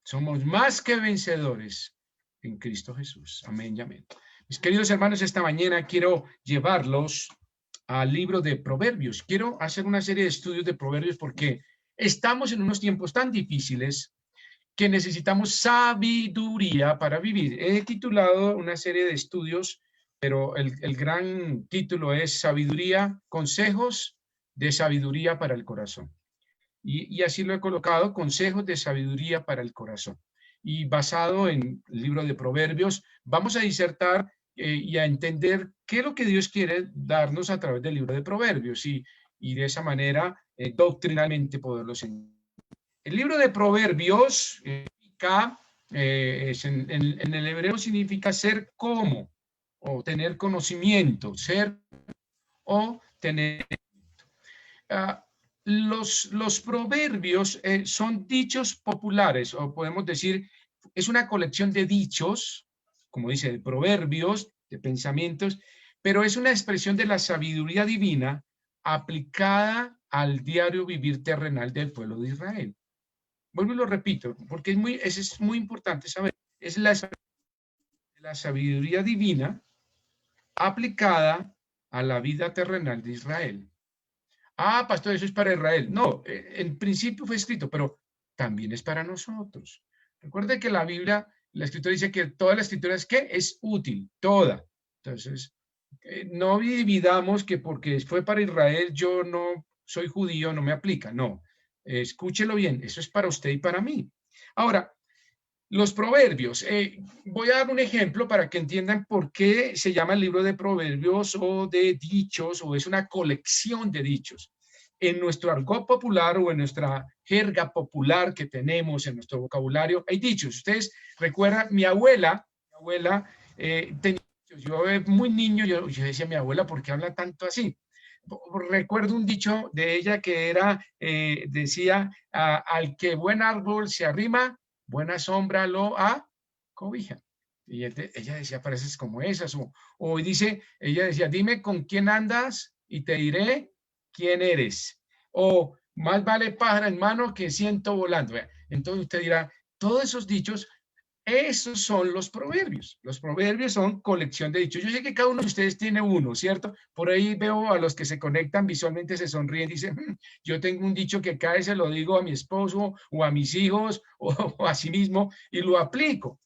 Somos más que vencedores en Cristo Jesús. Amén y amén. Mis queridos hermanos, esta mañana quiero llevarlos al libro de Proverbios. Quiero hacer una serie de estudios de Proverbios porque estamos en unos tiempos tan difíciles que necesitamos sabiduría para vivir. He titulado una serie de estudios, pero el gran título es Sabiduría, consejos de sabiduría para el corazón. Y así lo he colocado, consejos de sabiduría para el corazón. Y basado en el libro de Proverbios, vamos a disertar y a entender qué es lo que Dios quiere darnos a través del libro de Proverbios y de esa manera doctrinalmente poderlos entender. El libro de Proverbios, en el hebreo significa ser como, o tener conocimiento, ser o tener. Uh, los proverbios son dichos populares, o podemos decir, es una colección de dichos, como dice, de proverbios, de pensamientos, pero es una expresión de la sabiduría divina aplicada al diario vivir terrenal del pueblo de Israel. Vuelvo y lo repito, porque es muy importante saber, es la sabiduría divina aplicada a la vida terrenal de Israel. Ah, pastor, eso es para Israel. No, en principio fue escrito, pero también es para nosotros. Recuerde que la Biblia, la escritura dice que toda la escritura es ¿qué? Es útil, toda. Entonces, no dividamos que porque fue para Israel yo no soy judío, no me aplica. No, escúchelo bien, eso es para usted y para mí. Ahora, los proverbios. Voy a dar un ejemplo para que entiendan por qué se llama el libro de proverbios o de dichos o es una colección de dichos. En nuestro argot popular o en nuestra jerga popular que tenemos en nuestro vocabulario hay dichos. Ustedes recuerdan, mi abuela tenía dichos. Yo muy niño, yo decía, mi abuela, ¿por qué habla tanto así? Recuerdo un dicho de ella que era, decía, al que buen árbol se arrima, buena sombra lo cobija. Y ella decía frases como esas, o dice, ella decía, dime con quién andas y te diré quién eres. O más vale pájaro en mano que ciento volando. Entonces usted dirá, todos esos dichos, esos son los proverbios. Los proverbios son colección de dichos. Yo sé que cada uno de ustedes tiene uno, ¿cierto? Por ahí veo a los que se conectan visualmente, se sonríen y dicen, yo tengo un dicho que cada vez se lo digo a mi esposo o a mis hijos o a sí mismo y lo aplico.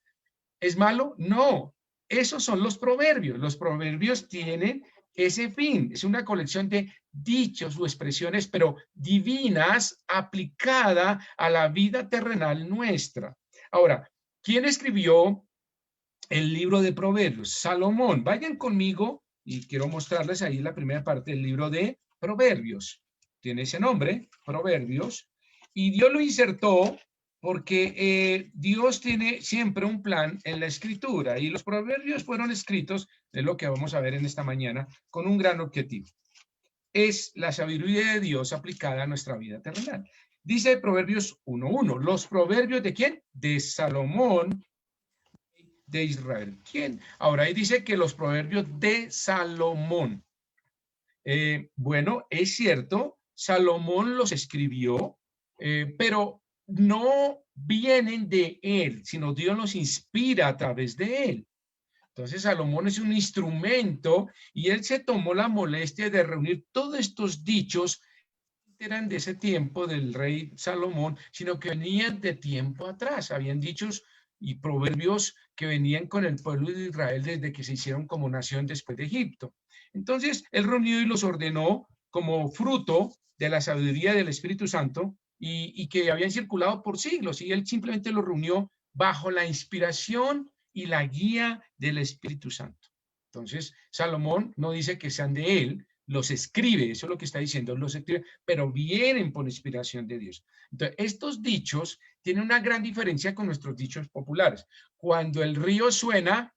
¿Es malo? No. Esos son los proverbios. Los proverbios tienen ese fin. Es una colección de dichos o expresiones, pero divinas, aplicada a la vida terrenal nuestra. Ahora, ¿quién escribió el libro de Proverbios? Salomón. Vayan conmigo y quiero mostrarles ahí la primera parte del libro de Proverbios. Tiene ese nombre, Proverbios. Y Dios lo insertó porque Dios tiene siempre un plan en la escritura y los proverbios fueron escritos, es lo que vamos a ver en esta mañana, con un gran objetivo. Es la sabiduría de Dios aplicada a nuestra vida terrenal. Dice Proverbios 1:1, los proverbios ¿de quién? De Salomón de Israel. ¿Quién? Ahora ahí dice que los proverbios de Salomón. Bueno, es cierto, Salomón los escribió, pero no vienen de él, sino Dios los inspira a través de él. Entonces Salomón es un instrumento y él se tomó la molestia de reunir todos estos dichos que eran de ese tiempo del rey Salomón, sino que venían de tiempo atrás. Habían dichos y proverbios que venían con el pueblo de Israel desde que se hicieron como nación después de Egipto. Entonces él reunió y los ordenó como fruto de la sabiduría del Espíritu Santo y que habían circulado por siglos y él simplemente los reunió bajo la inspiración y la guía del Espíritu Santo. Entonces Salomón no dice que sean de él, los escribe, eso es lo que está diciendo, los escribe, pero vienen por inspiración de Dios. Entonces, estos dichos tienen una gran diferencia con nuestros dichos populares. Cuando el río suena,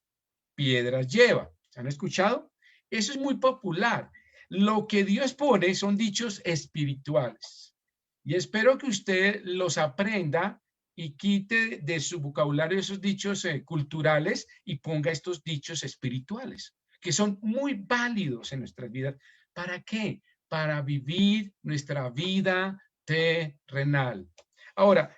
piedras lleva. ¿Se han escuchado? Eso es muy popular. Lo que Dios pone son dichos espirituales. Y espero que usted los aprenda y quite de su vocabulario esos dichos culturales y ponga estos dichos espirituales, que son muy válidos en nuestras vidas. ¿Para qué? Para vivir nuestra vida terrenal. Ahora,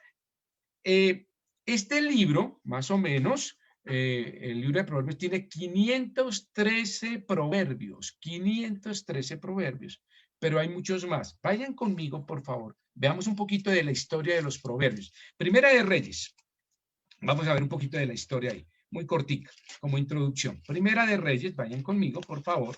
Este libro, más o menos, el libro de Proverbios tiene 513 proverbios, 513 proverbios, pero hay muchos más. Vayan conmigo, por favor. Veamos un poquito de la historia de los proverbios. Primera de Reyes. Vamos a ver un poquito de la historia ahí, muy cortica, como introducción. Primera de Reyes, vayan conmigo, por favor.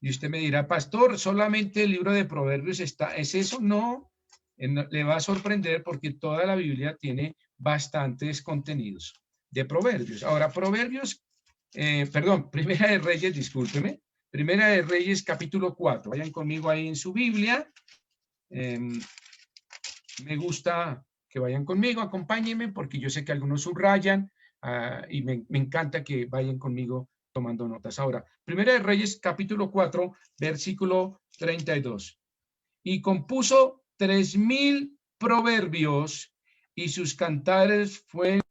Y usted me dirá, pastor, ¿solamente el libro de Proverbios es eso? No, le va a sorprender porque toda la Biblia tiene bastantes contenidos de Proverbios. Ahora, Proverbios, Primera de Reyes, discúlpeme. Primera de Reyes, capítulo 4. Vayan conmigo ahí en su Biblia. Me gusta que vayan conmigo, acompáñenme, porque yo sé que algunos subrayan y me encanta que vayan conmigo tomando notas. Ahora, Primera de Reyes, capítulo 4, versículo 32. Y compuso 3000 proverbios y sus cantares fueron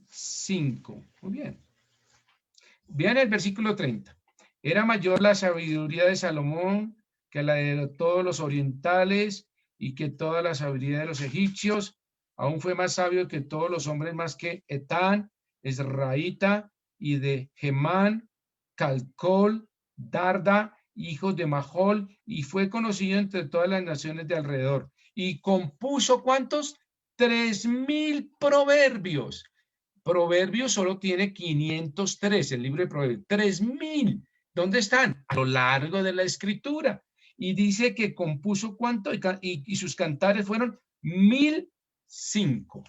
5. Muy bien. Vean el versículo 30. Era mayor la sabiduría de Salomón que la de todos los orientales y que toda la sabiduría de los egipcios. Aún fue más sabio que todos los hombres más que Etán, Esraíta y de Gemán, Calcol, Darda, hijos de Mahol, y fue conocido entre todas las naciones de alrededor. Y compuso, ¿cuántos? 3000 proverbios. Proverbios solo tiene 503, el libro de Proverbios. 3000. ¿Dónde están? A lo largo de la escritura. Y dice que compuso cuánto y sus cantares fueron 1005.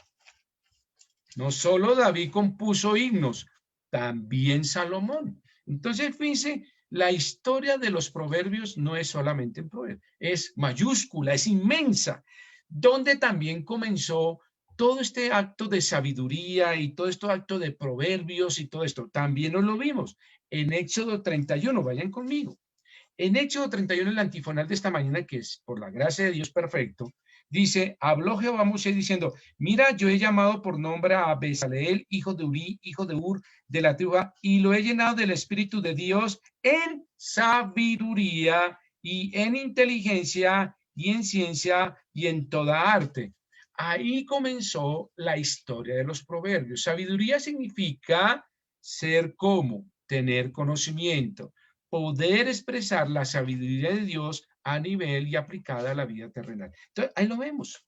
No solo David compuso himnos, también Salomón. Entonces, fíjense, la historia de los proverbios no es solamente en proverbios, es mayúscula, es inmensa, donde también comenzó todo este acto de sabiduría y todo este acto de proverbios y todo esto. También nos lo vimos en Éxodo 31, vayan conmigo. En Éxodo 31, el antifonal de esta mañana, que es por la gracia de Dios perfecto, dice, habló Jehová a Moisés diciendo, mira, yo he llamado por nombre a Bezaleel, hijo de Uri, hijo de Ur, de la tribu, y lo he llenado del Espíritu de Dios en sabiduría y en inteligencia y en ciencia y en toda arte. Ahí comenzó la historia de los proverbios. Sabiduría significa ser como, tener conocimiento, poder expresar la sabiduría de Dios a nivel y aplicada a la vida terrenal. Entonces, ahí lo vemos.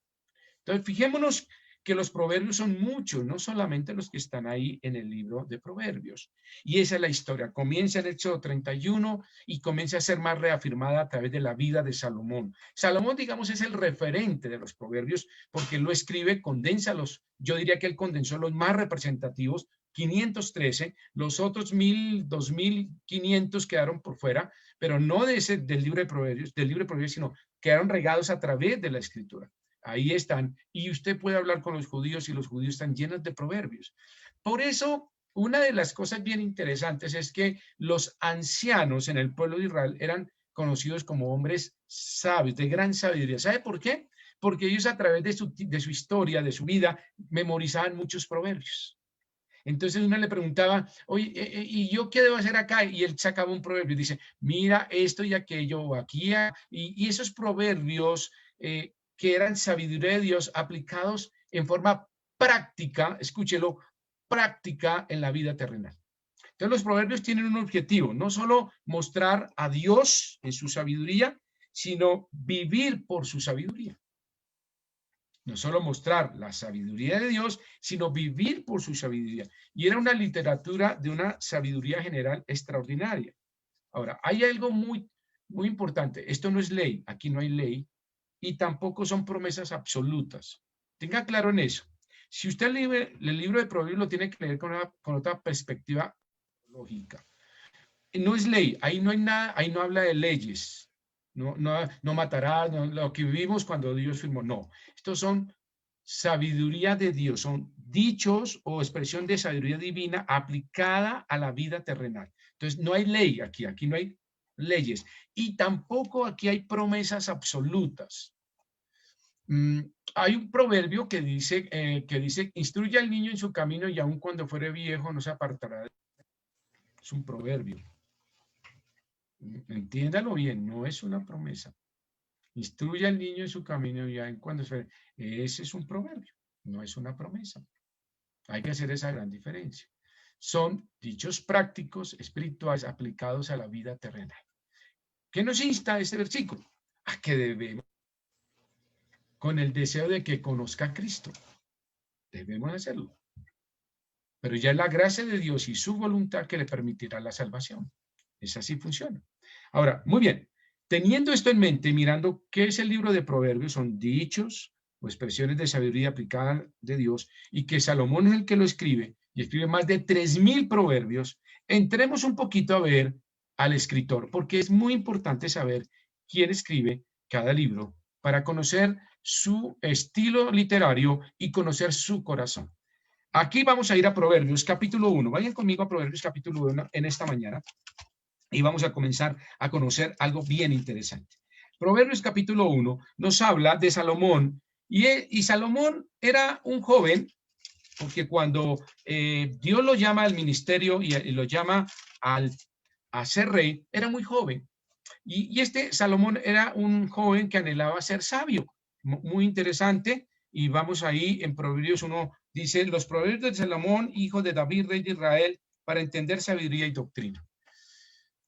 Entonces, fijémonos que los proverbios son muchos, no solamente los que están ahí en el libro de Proverbios. Y esa es la historia. Comienza en Éxodo 31 y comienza a ser más reafirmada a través de la vida de Salomón. Salomón, digamos, es el referente de los proverbios porque él lo escribe, condensa los, yo diría que él condensó los más representativos, 513, los otros 1000, 2500 quedaron por fuera, pero no de ese, del libro de Proverbios, sino quedaron regados a través de la escritura. Ahí están. Y usted puede hablar con los judíos y los judíos están llenos de proverbios. Por eso, una de las cosas bien interesantes es que los ancianos en el pueblo de Israel eran conocidos como hombres sabios, de gran sabiduría. ¿Sabe por qué? Porque ellos a través de su historia, de su vida, memorizaban muchos proverbios. Entonces uno le preguntaba, oye, ¿y yo qué debo hacer acá? Y él sacaba un proverbio y dice, mira esto y aquello, aquí, y esos proverbios que eran sabiduría de Dios aplicados en forma práctica, escúchelo, práctica en la vida terrenal. Entonces los proverbios tienen un objetivo, no solo mostrar a Dios en su sabiduría, sino vivir por su sabiduría. No solo mostrar la sabiduría de Dios, sino vivir por su sabiduría. Y era una literatura de una sabiduría general extraordinaria. Ahora, hay algo muy, muy importante. Esto no es ley, aquí no hay ley, y tampoco son promesas absolutas. Tenga claro en eso. Si usted lee el libro de Proverbios, lo tiene que leer con otra perspectiva lógica. No es ley, ahí no hay nada, ahí no habla de leyes. No matarás, lo que vivimos cuando Dios firmó, no. Estos son sabiduría de Dios, son dichos o expresión de sabiduría divina aplicada a la vida terrenal. Entonces, no hay ley aquí no hay leyes. Y tampoco aquí hay promesas absolutas. Hay un proverbio que dice, instruye al niño en su camino y aun cuando fuere viejo no se apartará de él. Es un proverbio. Entiéndalo bien, no es una promesa. Instruye al niño en su camino y aun cuando fuere. Ese es un proverbio, no es una promesa. Hay que hacer esa gran diferencia. Son dichos prácticos, espirituales, aplicados a la vida terrenal. ¿Qué nos insta este versículo? A que debemos, con el deseo de que conozca a Cristo, debemos hacerlo. Pero ya es la gracia de Dios y su voluntad que le permitirá la salvación. Es así funciona. Ahora, muy bien. Teniendo esto en mente, mirando qué es el libro de Proverbios, son dichos o expresiones de sabiduría aplicada de Dios, y que Salomón es el que lo escribe, y escribe más de 3000 proverbios, entremos un poquito a ver al escritor, porque es muy importante saber quién escribe cada libro para conocer su estilo literario y conocer su corazón. Aquí vamos a ir a Proverbios capítulo 1. Vayan conmigo a Proverbios capítulo 1 en esta mañana. Y vamos a comenzar a conocer algo bien interesante. Proverbios capítulo 1 nos habla de Salomón, y Salomón era un joven, porque cuando Dios lo llama al ministerio y lo llama a ser rey, era muy joven. Y este Salomón era un joven que anhelaba ser sabio, muy interesante. Y vamos ahí en Proverbios 1, dice, los proverbios de Salomón, hijo de David, rey de Israel, para entender sabiduría y doctrina.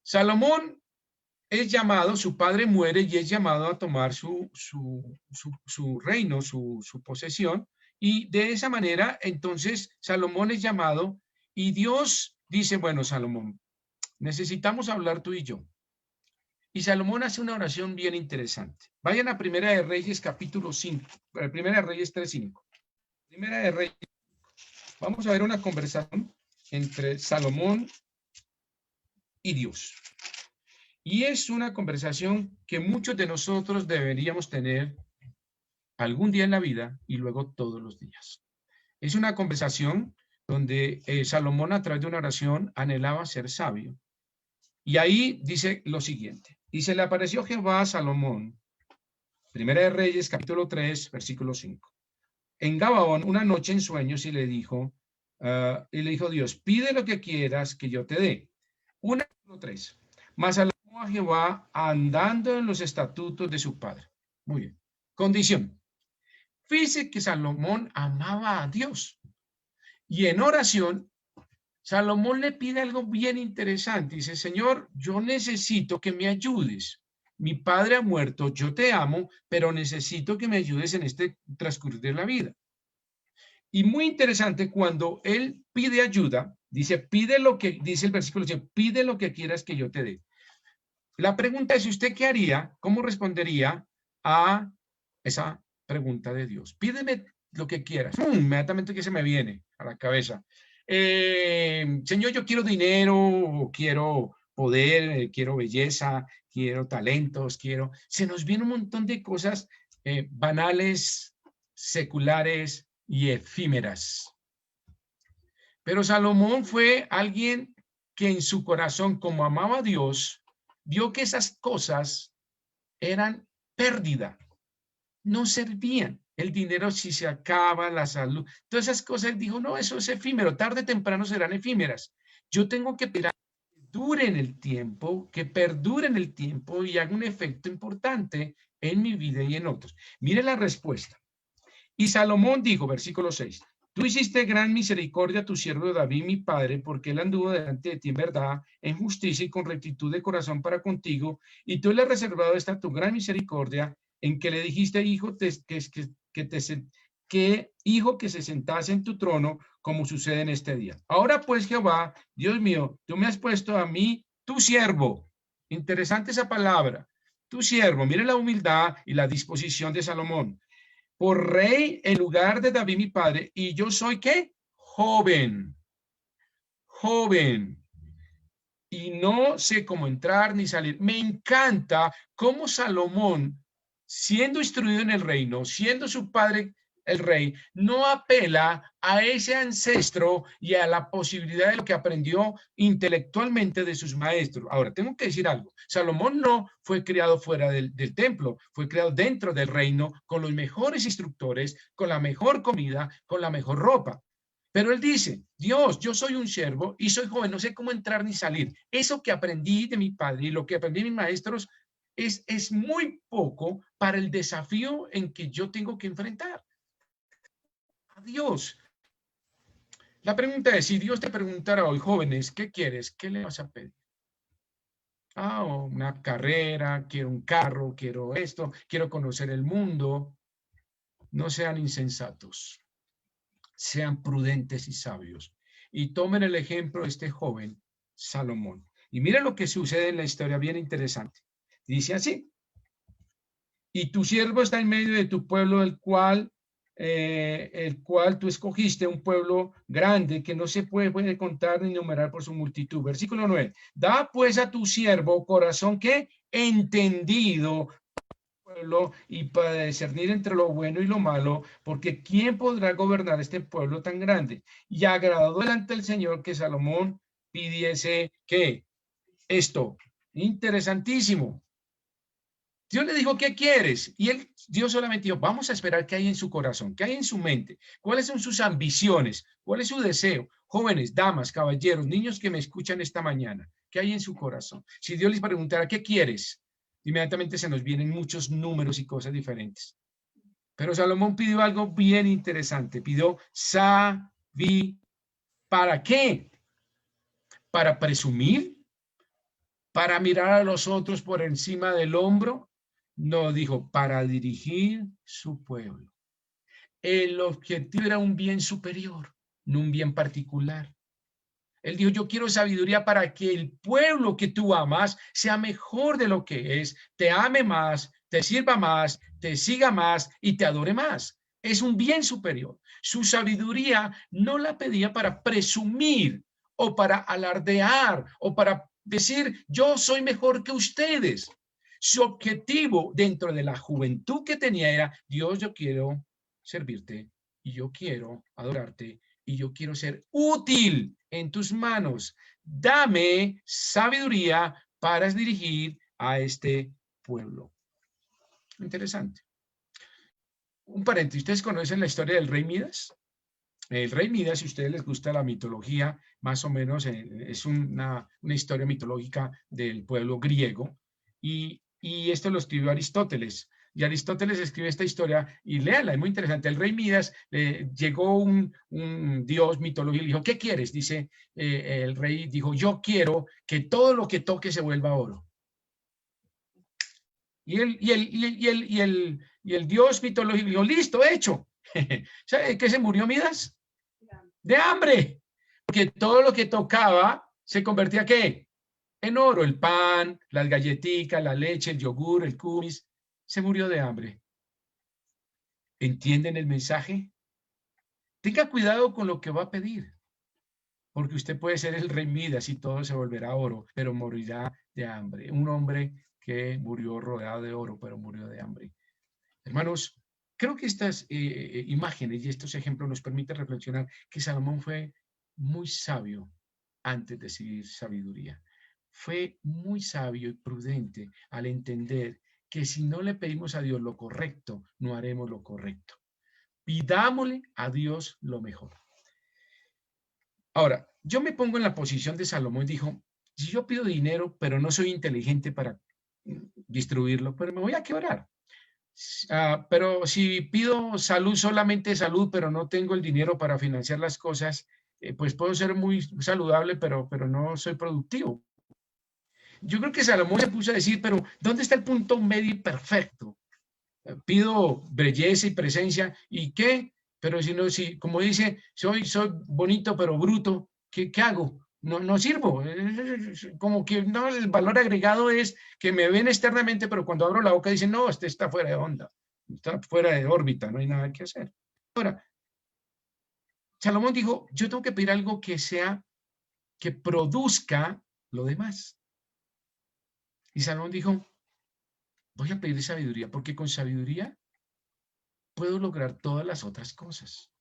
Salomón es llamado, su padre muere y es llamado a tomar su reino, su posesión, y de esa manera entonces Salomón es llamado y Dios dice, bueno, Salomón, necesitamos hablar tú y yo. Y Salomón hace una oración bien interesante. Vayan a Primera de Reyes capítulo 5, Primera de Reyes 3:5. Primera de Reyes. Vamos a ver una conversación entre Salomón y Dios. Y es una conversación que muchos de nosotros deberíamos tener algún día en la vida y luego todos los días. Es una conversación donde Salomón, a través de una oración, anhelaba ser sabio. Y ahí dice lo siguiente. Y se le apareció Jehová a Salomón, Primera de Reyes, capítulo 3, versículo 5. En Gabaón, una noche en sueños, y le dijo Dios, pide lo que quieras que yo te dé. 1:3. Mas alabó a Jehová andando en los estatutos de su padre. Muy bien. Condición. Fíjese que Salomón amaba a Dios. Y en oración, Salomón le pide algo bien interesante. Dice, Señor, yo necesito que me ayudes. Mi padre ha muerto, yo te amo, pero necesito que me ayudes en este transcurrir de la vida. Y muy interesante, cuando él pide ayuda, dice, pide lo que, dice el versículo, dice, pide lo que quieras que yo te dé. La pregunta es, ¿usted qué haría? ¿Cómo respondería a esa pregunta de Dios? Pídeme lo que quieras. Inmediatamente que se me viene a la cabeza. Señor, yo quiero dinero, quiero poder, quiero belleza, quiero talentos, quiero... Se nos viene un montón de cosas banales, seculares y efímeras. Pero Salomón fue alguien que en su corazón, como amaba a Dios, vio que esas cosas eran pérdida, no servían. El dinero si se acaba, la salud, todas esas cosas, dijo, no, eso es efímero, tarde o temprano serán efímeras. Yo tengo que esperar que dure en el tiempo, que perdure en el tiempo y haga un efecto importante en mi vida y en otros. Mire la respuesta. Y Salomón dijo, versículo 6, tú hiciste gran misericordia a tu siervo David, mi padre, porque él anduvo delante de ti en verdad, en justicia y con rectitud de corazón para contigo, y tú le has reservado esta tu gran misericordia, en que le dijiste, hijo, hijo que se sentase en tu trono, como sucede en este día. Ahora pues, Jehová, Dios mío, tú me has puesto a mí, tu siervo. Interesante esa palabra, tu siervo. Mire la humildad y la disposición de Salomón. Por rey en lugar de David mi padre, y yo soy ¿qué? Joven, y no sé cómo entrar ni salir. Me encanta cómo Salomón, siendo instruido en el reino, siendo su padre el rey, no apela a ese ancestro y a la posibilidad de lo que aprendió intelectualmente de sus maestros. Ahora, tengo que decir algo. Salomón no fue criado fuera del templo, fue criado dentro del reino con los mejores instructores, con la mejor comida, con la mejor ropa. Pero él dice, Dios, yo soy un siervo y soy joven, no sé cómo entrar ni salir. Eso que aprendí de mi padre y lo que aprendí de mis maestros es muy poco para el desafío en que yo tengo que enfrentar. A Dios. La pregunta es, si Dios te preguntara hoy, jóvenes, ¿qué quieres? ¿Qué le vas a pedir? Ah, una carrera, quiero un carro, quiero esto, quiero conocer el mundo. No sean insensatos, sean prudentes y sabios. Y tomen el ejemplo de este joven Salomón. Y miren lo que sucede en la historia, bien interesante. Dice así, y tu siervo está en medio de tu pueblo, el cual tú escogiste, un pueblo grande que no se puede contar ni numerar por su multitud. Versículo 9. Da pues a tu siervo corazón que entendido pueblo y para discernir entre lo bueno y lo malo, porque ¿quién podrá gobernar este pueblo tan grande? Y agradó delante del Señor que Salomón pidiese que esto, interesantísimo. Dios le dijo, ¿qué quieres? Y Dios solamente dijo, vamos a esperar qué hay en su corazón, qué hay en su mente, cuáles son sus ambiciones, cuál es su deseo. Jóvenes, damas, caballeros, niños que me escuchan esta mañana, ¿qué hay en su corazón? Si Dios les preguntara, ¿qué quieres? Inmediatamente se nos vienen muchos números y cosas diferentes. Pero Salomón pidió algo bien interesante, pidió sabiduría. ¿Para qué? ¿Para presumir? ¿Para mirar a los otros por encima del hombro? No, dijo, para dirigir su pueblo. El objetivo era un bien superior, no un bien particular. Él dijo, yo quiero sabiduría para que el pueblo que tú amas sea mejor de lo que es, te ame más, te sirva más, te siga más y te adore más. Es un bien superior. Su sabiduría no la pedía para presumir o para alardear o para decir, yo soy mejor que ustedes. Su objetivo dentro de la juventud que tenía era, Dios, yo quiero servirte y yo quiero adorarte y yo quiero ser útil en tus manos. Dame sabiduría para dirigir a este pueblo. Interesante. Un paréntesis, ¿ustedes conocen la historia del rey Midas? El rey Midas, si a ustedes les gusta la mitología, más o menos es una historia mitológica del pueblo griego, y esto lo escribió Aristóteles. Y Aristóteles escribe esta historia y léala, es muy interesante. El rey Midas, llegó un dios mitológico y dijo, ¿qué quieres? Dice, el rey dijo, yo quiero que todo lo que toque se vuelva oro. Y el dios mitológico dijo, listo, hecho. ¿Sabe qué se murió Midas? De hambre, porque todo lo que tocaba se convertía ¿qué? En oro, el pan, las galletitas, la leche, el yogur, el kumis, se murió de hambre. ¿Entienden el mensaje? Tenga cuidado con lo que va a pedir, porque usted puede ser el rey Midas y todo se volverá oro, pero morirá de hambre. Un hombre que murió rodeado de oro, pero murió de hambre. Hermanos, creo que estas imágenes y estos ejemplos nos permiten reflexionar que Salomón fue muy sabio antes de decidir sabiduría. Fue muy sabio y prudente al entender que si no le pedimos a Dios lo correcto, no haremos lo correcto. Pidámosle a Dios lo mejor. Ahora, yo me pongo en la posición de Salomón y dijo, si yo pido dinero, pero no soy inteligente para distribuirlo, pero me voy a quebrar. Pero si pido salud, solamente salud, pero no tengo el dinero para financiar las cosas, pues puedo ser muy saludable, pero no soy productivo. Yo creo que Salomón se puso a decir, pero ¿dónde está el punto medio perfecto? Pido belleza y presencia, ¿y qué? Pero si no, si como dice, soy bonito pero bruto, ¿qué hago? No sirvo. Como que no, el valor agregado es que me ven externamente, pero cuando abro la boca dicen, no, este está fuera de onda, está fuera de órbita, no hay nada que hacer. Ahora, Salomón dijo, yo tengo que pedir algo que produzca lo demás. Y Salomón dijo, voy a pedir sabiduría, porque con sabiduría puedo lograr todas las otras cosas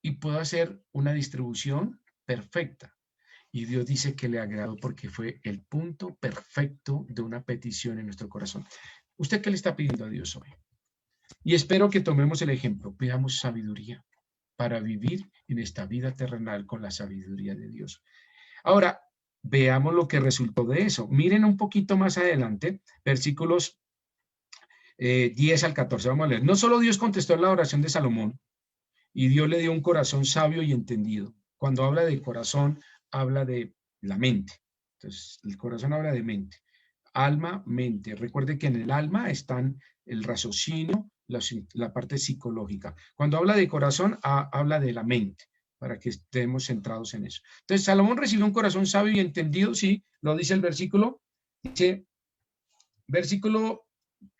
y puedo hacer una distribución perfecta. Y Dios dice que le agradó porque fue el punto perfecto de una petición en nuestro corazón. ¿Usted qué le está pidiendo a Dios hoy? Y espero que tomemos el ejemplo, pidamos sabiduría para vivir en esta vida terrenal con la sabiduría de Dios. Ahora, veamos lo que resultó de eso. Miren un poquito más adelante, versículos 10 al 14, vamos a leer. No solo Dios contestó la oración de Salomón, y Dios le dio un corazón sabio y entendido. Cuando habla de corazón, habla de la mente. Entonces, el corazón habla de mente. Alma, mente. Recuerde que en el alma están el raciocinio, la parte psicológica. Cuando habla de corazón, habla de la mente, para que estemos centrados en eso. Entonces, Salomón recibió un corazón sabio y entendido, sí, lo dice el versículo. Dice, versículo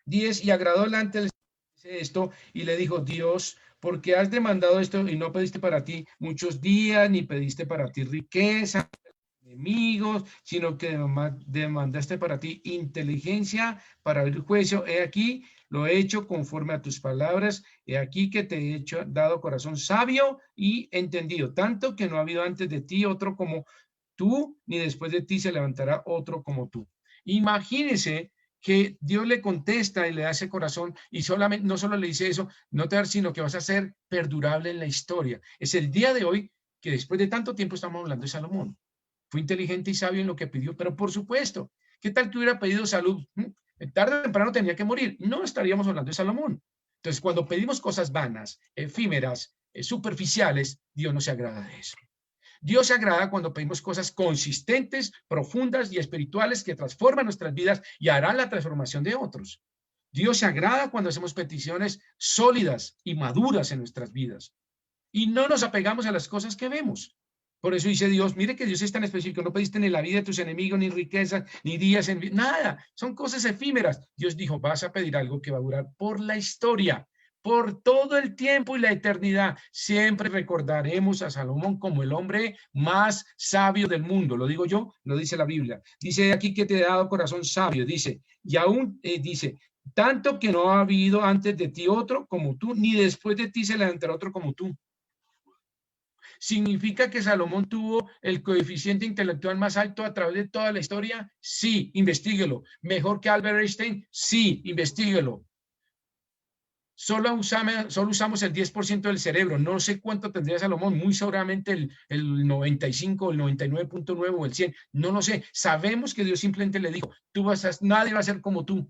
10, y agradó delante del Señor esto, y le dijo, Dios, porque has demandado esto y no pediste para ti muchos días, ni pediste para ti riqueza, enemigos, sino que demandaste para ti inteligencia para abrir juicio. He aquí, lo he hecho conforme a tus palabras. He aquí que te he hecho, dado corazón sabio y entendido, tanto que no ha habido antes de ti otro como tú, ni después de ti se levantará otro como tú. Imagínese que Dios le contesta y le da ese corazón y solamente, no solo le dice eso, no te dar, sino que vas a ser perdurable en la historia. Es el día de hoy que después de tanto tiempo estamos hablando de Salomón. Fue inteligente y sabio en lo que pidió, pero por supuesto, ¿qué tal que hubiera pedido salud? Tarde o temprano tenía que morir. No estaríamos hablando de Salomón. Entonces, cuando pedimos cosas vanas, efímeras, superficiales, Dios no se agrada de eso. Dios se agrada cuando pedimos cosas consistentes, profundas y espirituales que transforman nuestras vidas y harán la transformación de otros. Dios se agrada cuando hacemos peticiones sólidas y maduras en nuestras vidas y no nos apegamos a las cosas que vemos. Por eso dice Dios, mire que Dios es tan específico, no pediste ni la vida de tus enemigos, ni riqueza, ni días, nada, son cosas efímeras. Dios dijo, vas a pedir algo que va a durar por la historia, por todo el tiempo y la eternidad. Siempre recordaremos a Salomón como el hombre más sabio del mundo. Lo digo yo, lo dice la Biblia. Dice aquí que te he dado corazón sabio, dice, y aún dice, tanto que no ha habido antes de ti otro como tú, ni después de ti se levantará otro como tú. ¿Significa que Salomón tuvo el coeficiente intelectual más alto a través de toda la historia? Sí, investíguelo. ¿Mejor que Albert Einstein? Sí, investíguelo. Solo usamos el 10% del cerebro. No sé cuánto tendría Salomón, muy seguramente el 95, el 99.9 o el 100. No lo sé. Sabemos que Dios simplemente le dijo, nadie va a ser como tú.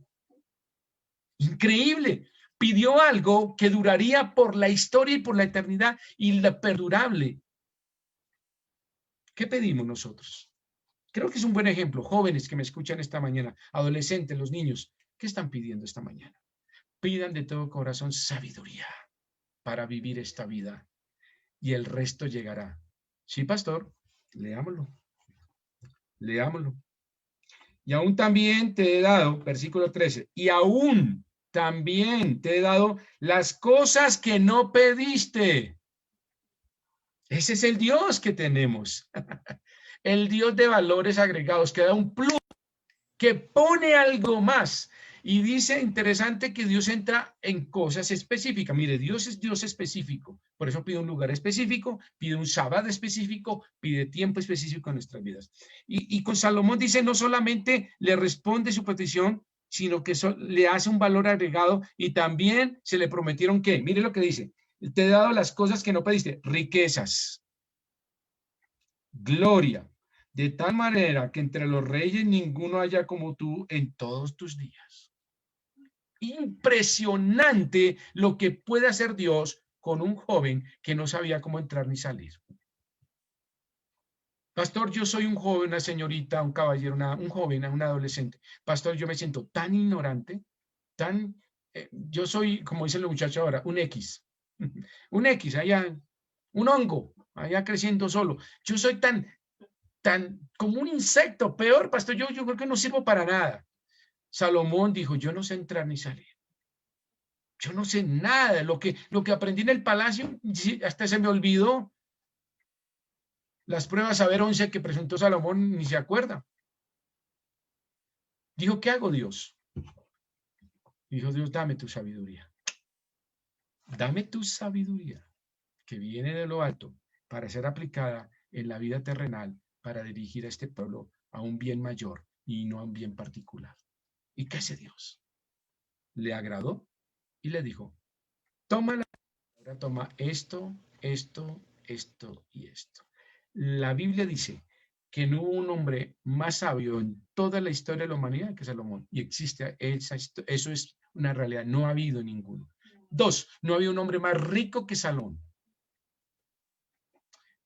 Increíble. Pidió algo que duraría por la historia y por la eternidad y la perdurable. ¿Qué pedimos nosotros? Creo que es un buen ejemplo. Jóvenes que me escuchan esta mañana, adolescentes, los niños, ¿qué están pidiendo esta mañana? Pidan de todo corazón sabiduría para vivir esta vida y el resto llegará. Sí, pastor, leámoslo, leámoslo. Y aún también te he dado, versículo 13, y aún también te he dado las cosas que no pediste. Ese es el Dios que tenemos. El Dios de valores agregados, que da un plus, que pone algo más. Y dice, interesante, que Dios entra en cosas específicas. Mire, Dios es Dios específico. Por eso pide un lugar específico, pide un sábado específico, pide tiempo específico en nuestras vidas. Y con Salomón dice, no solamente le responde su petición, sino que le hace un valor agregado y también se le prometieron que, mire lo que dice, te he dado las cosas que no pediste, riquezas, gloria, de tal manera que entre los reyes ninguno haya como tú en todos tus días. Impresionante lo que puede hacer Dios con un joven que no sabía cómo entrar ni salir. Pastor, yo soy un joven, una señorita, un caballero, un joven, un adolescente. Pastor, yo me siento tan ignorante, yo soy, como dicen los muchachos ahora, un X. Un X, allá, un hongo, allá creciendo solo. Yo soy tan como un insecto, peor, pastor, yo creo que no sirvo para nada. Salomón dijo, yo no sé entrar ni salir. Yo no sé nada. Lo que aprendí en el palacio, hasta se me olvidó. Las pruebas a ver 11 que presentó Salomón, ni se acuerda. Dijo, ¿qué hago, Dios? Dijo, Dios, dame tu sabiduría. Dame tu sabiduría, que viene de lo alto, para ser aplicada en la vida terrenal, para dirigir a este pueblo a un bien mayor y no a un bien particular. ¿Y qué hace Dios? Le agradó y le dijo, toma ahora toma esto, esto, esto y esto. La Biblia dice que no hubo un hombre más sabio en toda la historia de la humanidad que Salomón. Y existe eso es una realidad, no ha habido ninguno. Dos, no había un hombre más rico que Salomón.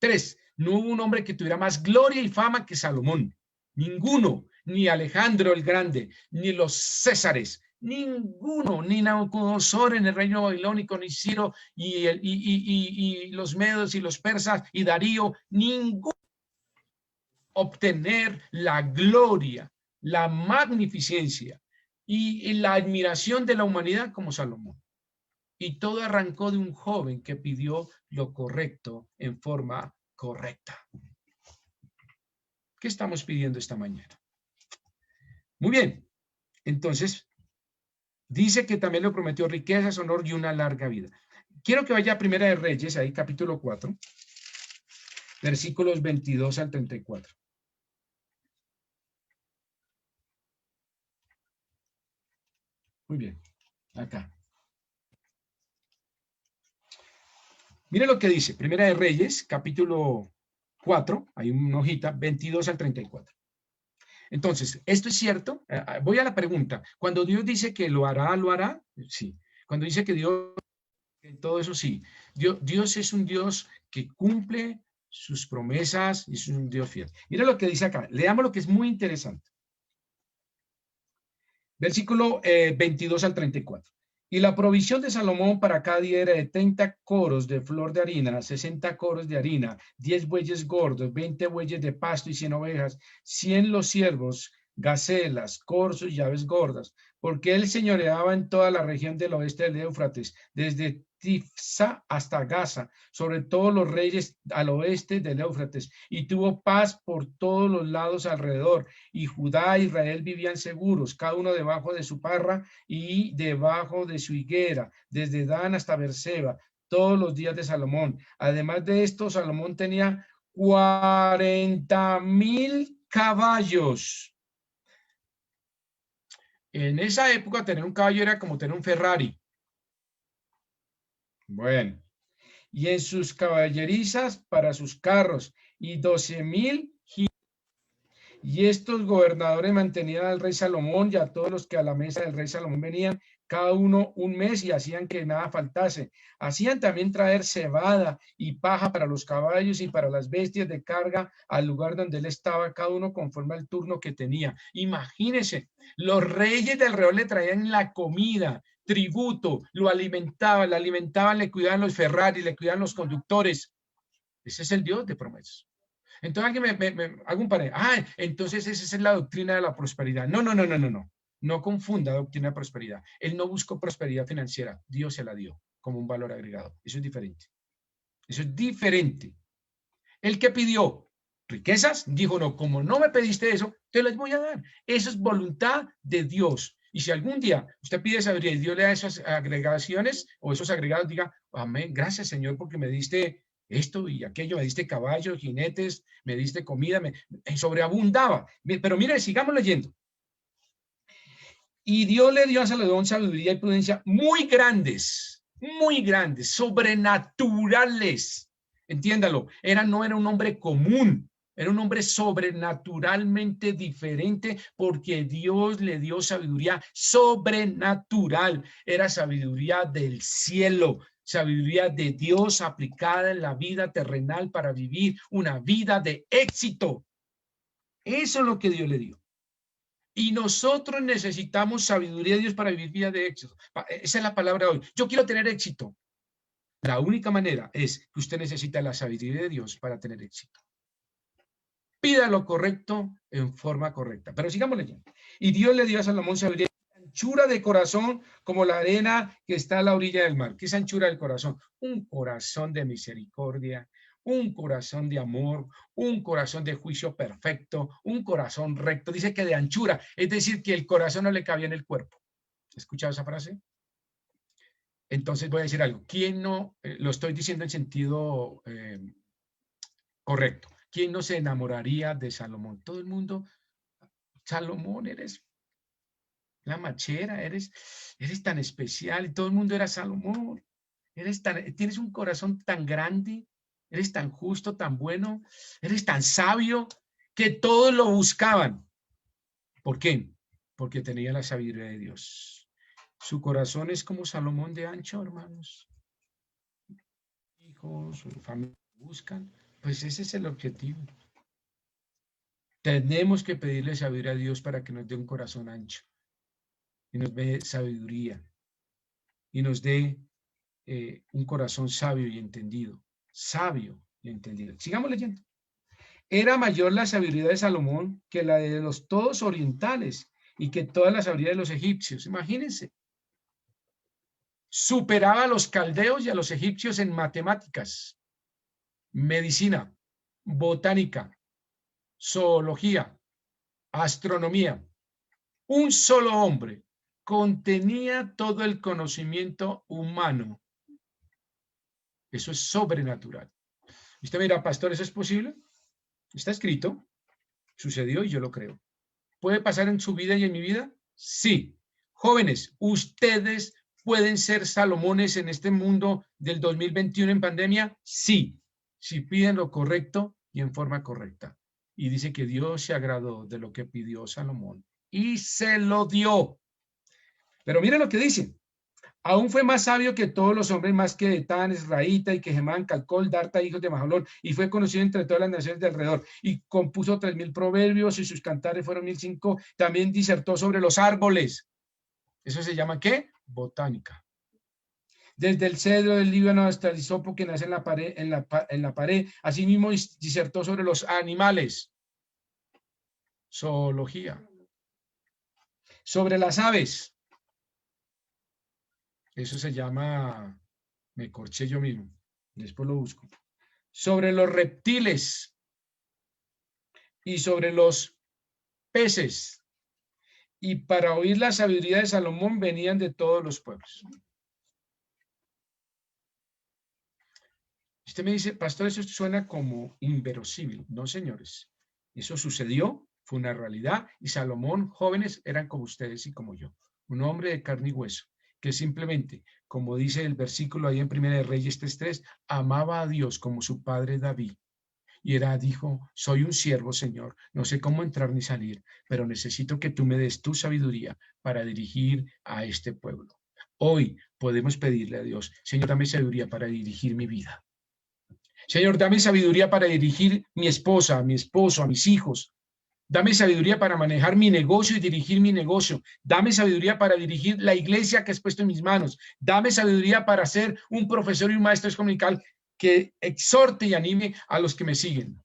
3. No hubo un hombre que tuviera más gloria y fama que Salomón. Ninguno, ni Alejandro el Grande, ni los Césares, ninguno, ni Nabucodonosor en el reino babilónico, ni Ciro y los medos y los persas y Darío, ninguno obtener la gloria, la magnificencia y la admiración de la humanidad como Salomón. Y todo arrancó de un joven que pidió lo correcto en forma correcta. ¿Qué estamos pidiendo esta mañana? Muy bien, entonces dice que también le prometió riquezas, honor y una larga vida. Quiero que vaya a Primera de Reyes, ahí capítulo 4, versículos 22 al 34. Muy bien, acá. Mire lo que dice, Primera de Reyes, capítulo 4, hay una hojita, 22 al 34. Entonces, ¿esto es cierto? Voy a la pregunta. Cuando Dios dice que lo hará, sí. Cuando dice que Dios, en todo eso sí. Dios es un Dios que cumple sus promesas y es un Dios fiel. Mira lo que dice acá. Leamos lo que es muy interesante. Versículo 22 al 34. Y la provisión de Salomón para cada día era de 30 coros de flor de harina, 60 coros de harina, 10 bueyes gordos, 20 bueyes de pasto y 100 ovejas, 100 los siervos, gacelas, corzos y aves gordas, porque él señoreaba en toda la región del oeste del Éufrates, desde Tifsa hasta Gaza, sobre todos los reyes al oeste del Éufrates, y tuvo paz por todos los lados alrededor, y Judá e Israel vivían seguros, cada uno debajo de su parra y debajo de su higuera, desde Dan hasta Beerseba, todos los días de Salomón. Además de esto, Salomón tenía 40,000 caballos. En esa época tener un caballo era como tener un Ferrari. Bueno, y en sus caballerizas para sus carros, y 12,000. Y estos gobernadores mantenían al rey Salomón y a todos los que a la mesa del rey Salomón venían, cada uno un mes, y hacían que nada faltase. Hacían también traer cebada y paja para los caballos y para las bestias de carga al lugar donde él estaba, cada uno conforme al turno que tenía. Imagínense, los reyes de alrededor le traían la comida, tributo, lo alimentaban, le cuidaban los Ferrari, le cuidaban los conductores. Ese es el Dios de promesas. Entonces alguien me hago un panel. Entonces esa es la doctrina de la prosperidad. No, no, no, no, no, no. No confunda doctrina de prosperidad. Él no buscó prosperidad financiera. Dios se la dio como un valor agregado. Eso es diferente. Eso es diferente. El que pidió riquezas, dijo, no, como no me pediste eso, te las voy a dar. Eso es voluntad de Dios. Y si algún día usted pide sabiduría y Dios le da esas agregaciones o esos agregados, diga, amén, gracias Señor porque me diste esto y aquello, me diste caballos, jinetes, me diste comida, me sobreabundaba. Pero mire, sigamos leyendo. Y Dios le dio a Salomón sabiduría y prudencia muy grandes, sobrenaturales. Entiéndalo, no era un hombre común, era un hombre sobrenaturalmente diferente porque Dios le dio sabiduría sobrenatural, era sabiduría del cielo, sabiduría de Dios aplicada en la vida terrenal para vivir una vida de éxito. Eso es lo que Dios le dio. Y nosotros necesitamos sabiduría de Dios para vivir vida de éxito. Esa es la palabra de hoy. Yo quiero tener éxito. La única manera es que usted necesita la sabiduría de Dios para tener éxito. Pida lo correcto en forma correcta. Pero sigamos leyendo. Y Dios le dio a Salomón sabiduría, anchura de corazón como la arena que está a la orilla del mar. ¿Qué es anchura del corazón? Un corazón de misericordia, un corazón de amor, un corazón de juicio perfecto, un corazón recto. Dice que de anchura, es decir, que el corazón no le cabía en el cuerpo. ¿Has escuchado esa frase? Entonces voy a decir algo. ¿Quién no, lo estoy diciendo en sentido correcto, quién no se enamoraría de Salomón? Todo el mundo, Salomón, eres la machera, eres tan especial, y todo el mundo era Salomón. Tienes un corazón tan grande, eres tan justo, tan bueno, eres tan sabio, que todos lo buscaban. ¿Por qué? Porque tenía la sabiduría de Dios. Su corazón es como Salomón de ancho, hermanos. Hijos, su familia buscan Pues ese es el objetivo. Tenemos que pedirle sabiduría a Dios para que nos dé un corazón ancho y nos dé sabiduría y nos dé un corazón sabio y entendido. Sabio y entendido. Sigamos leyendo. Era mayor la sabiduría de Salomón que la de los todos orientales y que toda la sabiduría de los egipcios. Imagínense. Superaba a los caldeos y a los egipcios en matemáticas, medicina, botánica, zoología, astronomía. Un solo hombre contenía todo el conocimiento humano. Eso es sobrenatural. Usted me dirá, pastor, ¿eso es posible? Está escrito, sucedió y yo lo creo. ¿Puede pasar en su vida y en mi vida? Sí. Jóvenes, ustedes pueden ser Salomones en este mundo del 2021 en pandemia. Sí, si piden lo correcto y en forma correcta. Y dice que Dios se agradó de lo que pidió Salomón y se lo dio. Pero mire lo que dice. Aún fue más sabio que todos los hombres, más que Etán, Esraíta y que Gemán, Calcol, Darta, hijos de Mahalón, y fue conocido entre todas las naciones de alrededor, y compuso 3000 proverbios, y sus cantares fueron 1005. También disertó sobre los árboles. ¿Eso se llama qué? Botánica. Desde el cedro del Líbano hasta el hisopo que nace en la pared. Asimismo disertó sobre los animales. Zoología. Sobre las aves. Eso se llama, me corché yo mismo, después lo busco. Sobre los reptiles y sobre los peces. Y para oír la sabiduría de Salomón venían de todos los pueblos. Usted me dice, pastor, eso suena como inverosímil. No, señores. Eso sucedió, fue una realidad, y Salomón, jóvenes, eran como ustedes y como yo. Un hombre de carne y hueso, que simplemente, como dice el versículo ahí en Primera de Reyes 3:3, amaba a Dios como su padre David. Y dijo, soy un siervo, Señor, no sé cómo entrar ni salir, pero necesito que tú me des tu sabiduría para dirigir a este pueblo. Hoy podemos pedirle a Dios, Señor, dame sabiduría para dirigir mi vida. Señor, dame sabiduría para dirigir mi esposa, a mi esposo, a mis hijos. Dame sabiduría para manejar mi negocio y dirigir mi negocio. Dame sabiduría para dirigir la iglesia que has puesto en mis manos. Dame sabiduría para ser un profesor y un maestro comunical que exhorte y anime a los que me siguen.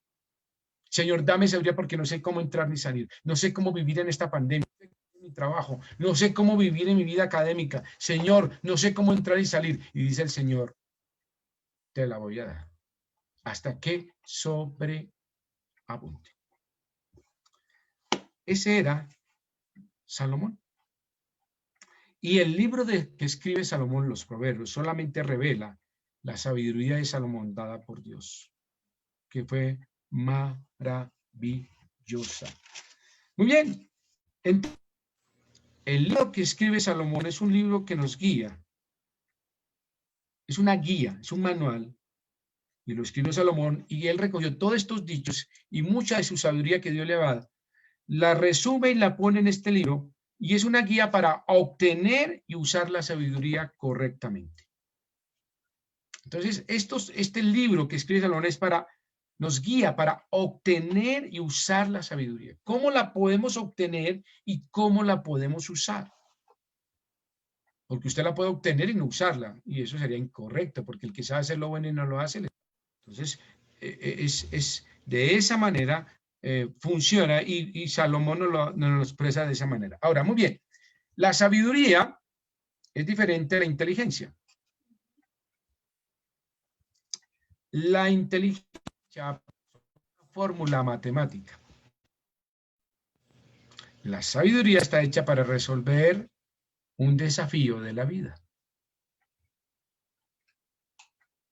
Señor, dame sabiduría porque no sé cómo entrar ni salir. No sé cómo vivir en esta pandemia, en mi trabajo. No sé cómo vivir en mi vida académica. Señor, no sé cómo entrar y salir. Y dice el Señor, te la voy a dar hasta que sobreabunde. Ese era Salomón. Y el libro que escribe Salomón, los Proverbios, solamente revela la sabiduría de Salomón dada por Dios, que fue maravillosa. Muy bien. Entonces, el libro que escribe Salomón es un libro que nos guía. Es una guía, es un manual. Y lo escribió Salomón, y él recogió todos estos dichos y mucha de su sabiduría que Dios le ha dado, la resume y la pone en este libro, y es una guía para obtener y usar la sabiduría correctamente. Entonces, este libro que escribe Salomón nos guía para obtener y usar la sabiduría. ¿Cómo la podemos obtener y cómo la podemos usar? Porque usted la puede obtener y no usarla, y eso sería incorrecto, porque el que sabe hacer lo bueno y no lo hace. Entonces, es de esa manera funciona, y Salomón nos lo expresa de esa manera. Ahora, muy bien, la sabiduría es diferente a la inteligencia. La inteligencia es una fórmula matemática. La sabiduría está hecha para resolver un desafío de la vida.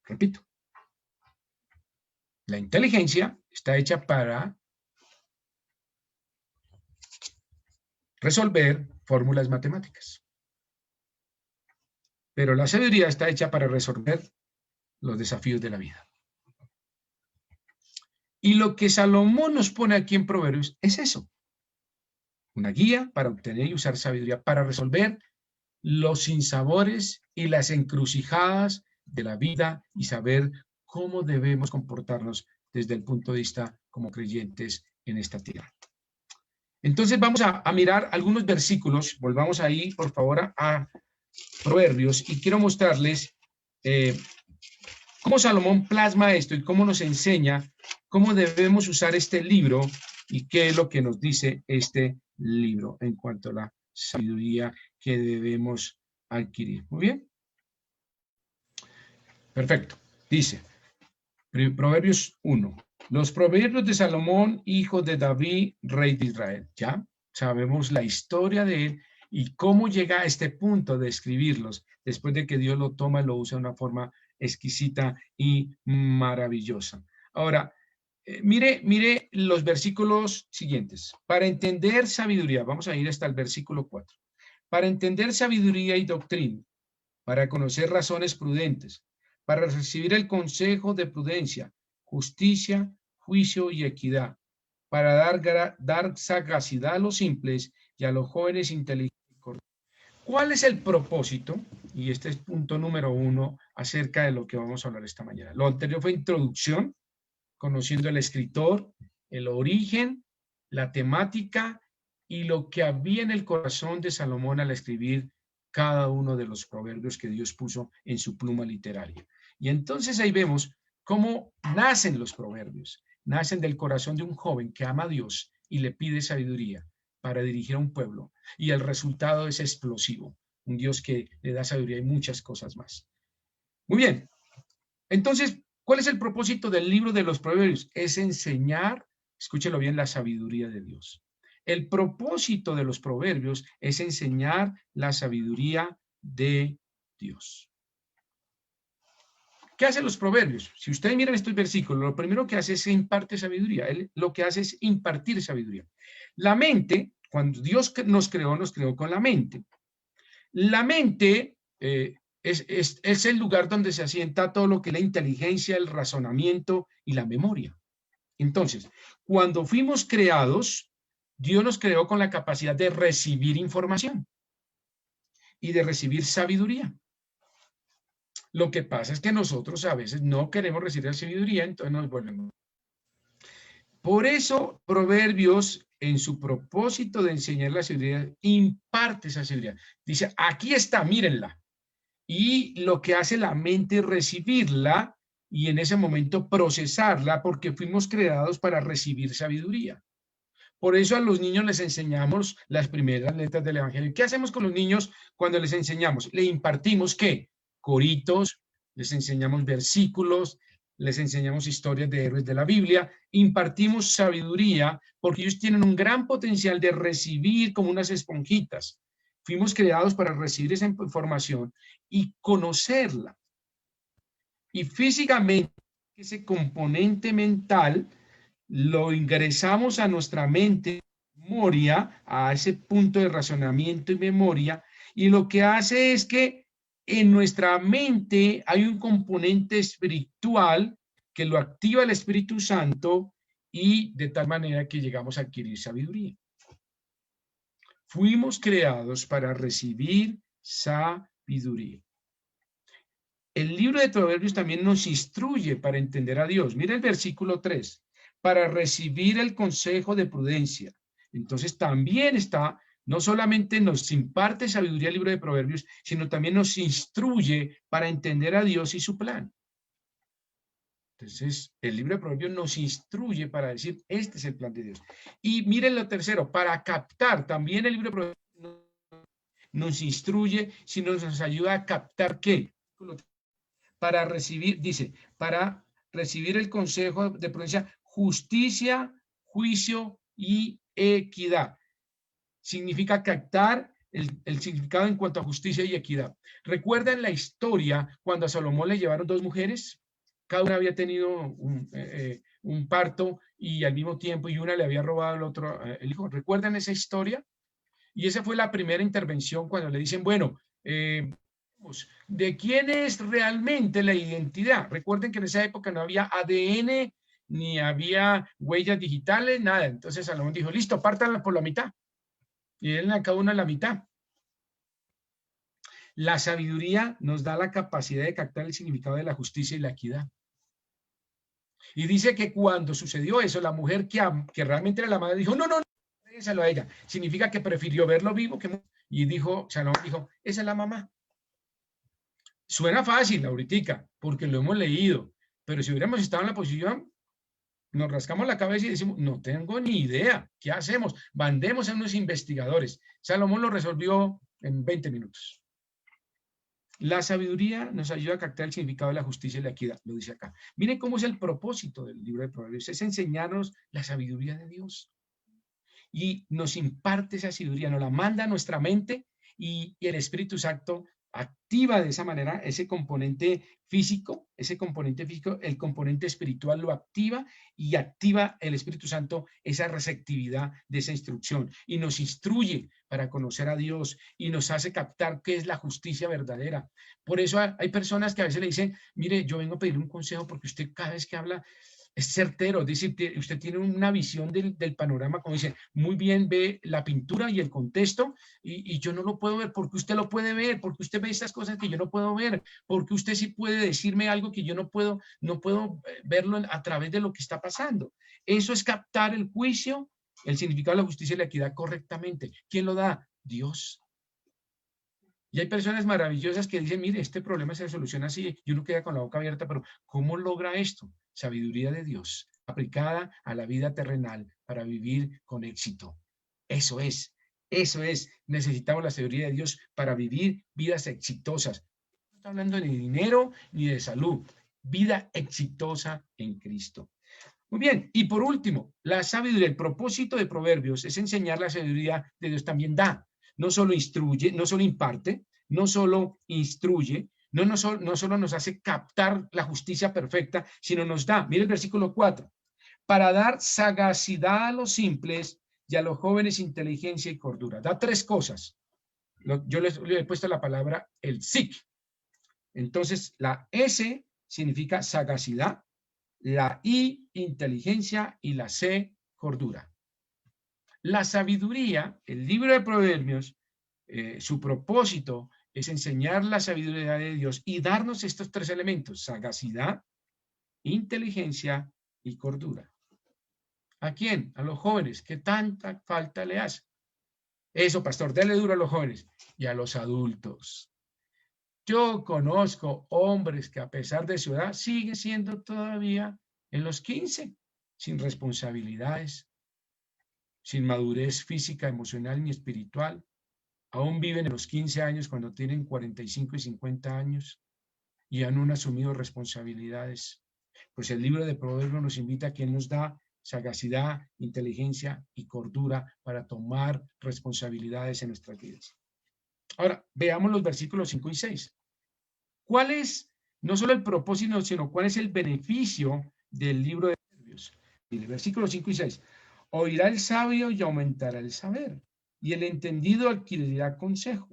Repito. La inteligencia está hecha para resolver fórmulas matemáticas. Pero la sabiduría está hecha para resolver los desafíos de la vida. Y lo que Salomón nos pone aquí en Proverbios es eso. Una guía para obtener y usar sabiduría para resolver los sinsabores y las encrucijadas de la vida y saber cómo debemos comportarnos desde el punto de vista como creyentes en esta tierra. Entonces vamos a mirar algunos versículos, volvamos ahí por favor a Proverbios, y quiero mostrarles cómo Salomón plasma esto y cómo nos enseña cómo debemos usar este libro y qué es lo que nos dice este libro en cuanto a la sabiduría que debemos adquirir. Muy bien. Perfecto. Dice, Proverbios 1. Los proverbios de Salomón, hijo de David, rey de Israel. Ya sabemos la historia de él y cómo llega a este punto de escribirlos después de que Dios lo toma y lo usa de una forma exquisita y maravillosa. Ahora, mire los versículos siguientes. Para entender sabiduría, vamos a ir hasta el versículo 4. Para entender sabiduría y doctrina, para conocer razones prudentes, para recibir el consejo de prudencia, justicia, juicio y equidad, para dar sagacidad a los simples y a los jóvenes inteligentes. ¿Cuál es el propósito? Y este es punto número 1 acerca de lo que vamos a hablar esta mañana. Lo anterior fue introducción, conociendo al escritor, el origen, la temática y lo que había en el corazón de Salomón al escribir cada uno de los proverbios que Dios puso en su pluma literaria. Y entonces ahí vemos cómo nacen los proverbios. Nacen del corazón de un joven que ama a Dios y le pide sabiduría para dirigir a un pueblo. Y el resultado es explosivo. Un Dios que le da sabiduría y muchas cosas más. Muy bien. Entonces, ¿cuál es el propósito del libro de los proverbios? Es enseñar, escúchelo bien, la sabiduría de Dios. El propósito de los proverbios es enseñar la sabiduría de Dios. ¿Qué hacen los proverbios? Si ustedes miran estos versículos, lo primero que hace es imparte sabiduría. Él lo que hace es impartir sabiduría. La mente, cuando Dios nos creó con la mente. La mente es el lugar donde se asienta todo lo que es la inteligencia, el razonamiento y la memoria. Entonces, cuando fuimos creados, Dios nos creó con la capacidad de recibir información y de recibir sabiduría. Lo que pasa es que nosotros a veces no queremos recibir sabiduría, entonces nos volvemos. Por eso, Proverbios, en su propósito de enseñar la sabiduría, imparte esa sabiduría. Dice, aquí está, mírenla. Y lo que hace la mente es recibirla y en ese momento procesarla, porque fuimos creados para recibir sabiduría. Por eso a los niños les enseñamos las primeras letras del Evangelio. ¿Qué hacemos con los niños cuando les enseñamos? Le impartimos ¿qué? Coritos, les enseñamos versículos, les enseñamos historias de héroes de la Biblia, impartimos sabiduría porque ellos tienen un gran potencial de recibir como unas esponjitas. Fuimos creados para recibir esa información y conocerla. Y físicamente, ese componente mental lo ingresamos a nuestra mente, memoria, a ese punto de razonamiento y memoria, y lo que hace es que en nuestra mente hay un componente espiritual que lo activa el Espíritu Santo y de tal manera que llegamos a adquirir sabiduría. Fuimos creados para recibir sabiduría. El libro de Proverbios también nos instruye para entender a Dios. Mira el versículo 3. Para recibir el consejo de prudencia. Entonces también está, no solamente nos imparte sabiduría el libro de Proverbios, sino también nos instruye para entender a Dios y su plan. Entonces, el libro de Proverbios nos instruye para decir, este es el plan de Dios. Y miren lo tercero, para captar, también el libro de Proverbios nos instruye, sino nos ayuda a captar ¿qué? Para recibir, dice, para recibir el consejo de prudencia, justicia, juicio y equidad. Significa captar el significado en cuanto a justicia y equidad. ¿Recuerdan la historia cuando a Salomón le llevaron dos mujeres? Cada una había tenido un parto y al mismo tiempo, y una le había robado al otro el hijo. ¿Recuerdan esa historia? Y esa fue la primera intervención cuando le dicen, bueno, ¿de quién es realmente la identidad? Recuerden que en esa época no había ADN, ni había huellas digitales, nada. Entonces Salomón dijo, listo, pártanla por la mitad. Y él a cada una la mitad. La sabiduría nos da la capacidad de captar el significado de la justicia y la equidad. Y dice que cuando sucedió eso, la mujer que realmente era la madre dijo, no, no, no, déjenselo a ella. Significa que prefirió verlo vivo que y dijo, Salomón dijo, esa es la mamá. Suena fácil ahorita, porque lo hemos leído, pero si hubiéramos estado en la posición, nos rascamos la cabeza y decimos, no tengo ni idea, ¿qué hacemos? Mandemos a unos investigadores. Salomón lo resolvió en 20 minutos. La sabiduría nos ayuda a captar el significado de la justicia y la equidad, lo dice acá. Miren cómo es el propósito del libro de Proverbios, es enseñarnos la sabiduría de Dios. Y nos imparte esa sabiduría, nos la manda a nuestra mente y el Espíritu Santo activa de esa manera ese componente físico, el componente espiritual lo activa y activa el Espíritu Santo esa receptividad de esa instrucción y nos instruye para conocer a Dios y nos hace captar qué es la justicia verdadera. Por eso hay personas que a veces le dicen, mire, yo vengo a pedirle un consejo porque usted cada vez que habla es certero, es decir, usted tiene una visión del panorama, como dice, muy bien ve la pintura y el contexto, y yo no lo puedo ver, porque usted lo puede ver, porque usted ve estas cosas que yo no puedo ver, porque usted sí puede decirme algo que yo no puedo verlo a través de lo que está pasando. Eso es captar el juicio, el significado de la justicia y la equidad correctamente. ¿Quién lo da? Dios. Y hay personas maravillosas que dicen, mire, este problema se soluciona así, y uno queda con la boca abierta, pero ¿cómo logra esto? Sabiduría de Dios, aplicada a la vida terrenal para vivir con éxito. Eso es. Necesitamos la sabiduría de Dios para vivir vidas exitosas. No estoy hablando ni de dinero ni de salud. Vida exitosa en Cristo. Muy bien, y por último, la sabiduría, el propósito de Proverbios es enseñar la sabiduría de Dios también da. No solo instruye, no solo imparte, no solo instruye, no solo nos hace captar la justicia perfecta, sino nos da, mire el versículo 4, para dar sagacidad a los simples y a los jóvenes inteligencia y cordura. Da tres cosas. Yo le he puesto la palabra el SIC. Entonces, la S significa sagacidad, la I, inteligencia, y la C, cordura. La sabiduría, el libro de Proverbios, su propósito es enseñar la sabiduría de Dios y darnos estos tres elementos, sagacidad, inteligencia y cordura. ¿A quién? A los jóvenes, que tanta falta le hace. Eso, pastor, dele duro a los jóvenes y a los adultos. Yo conozco hombres que a pesar de su edad siguen siendo todavía en los 15, sin responsabilidades, sin madurez física, emocional ni espiritual. Aún viven en los 15 años cuando tienen 45 y 50 años y han asumido responsabilidades. Pues el libro de Proverbios nos invita a que nos da sagacidad, inteligencia y cordura para tomar responsabilidades en nuestras vidas. Ahora, veamos los versículos 5 y 6. ¿Cuál es no solo el propósito, sino cuál es el beneficio del libro de Proverbios? Mire, versículos 5 y 6. Oirá el sabio y aumentará el saber, y el entendido adquirirá consejo,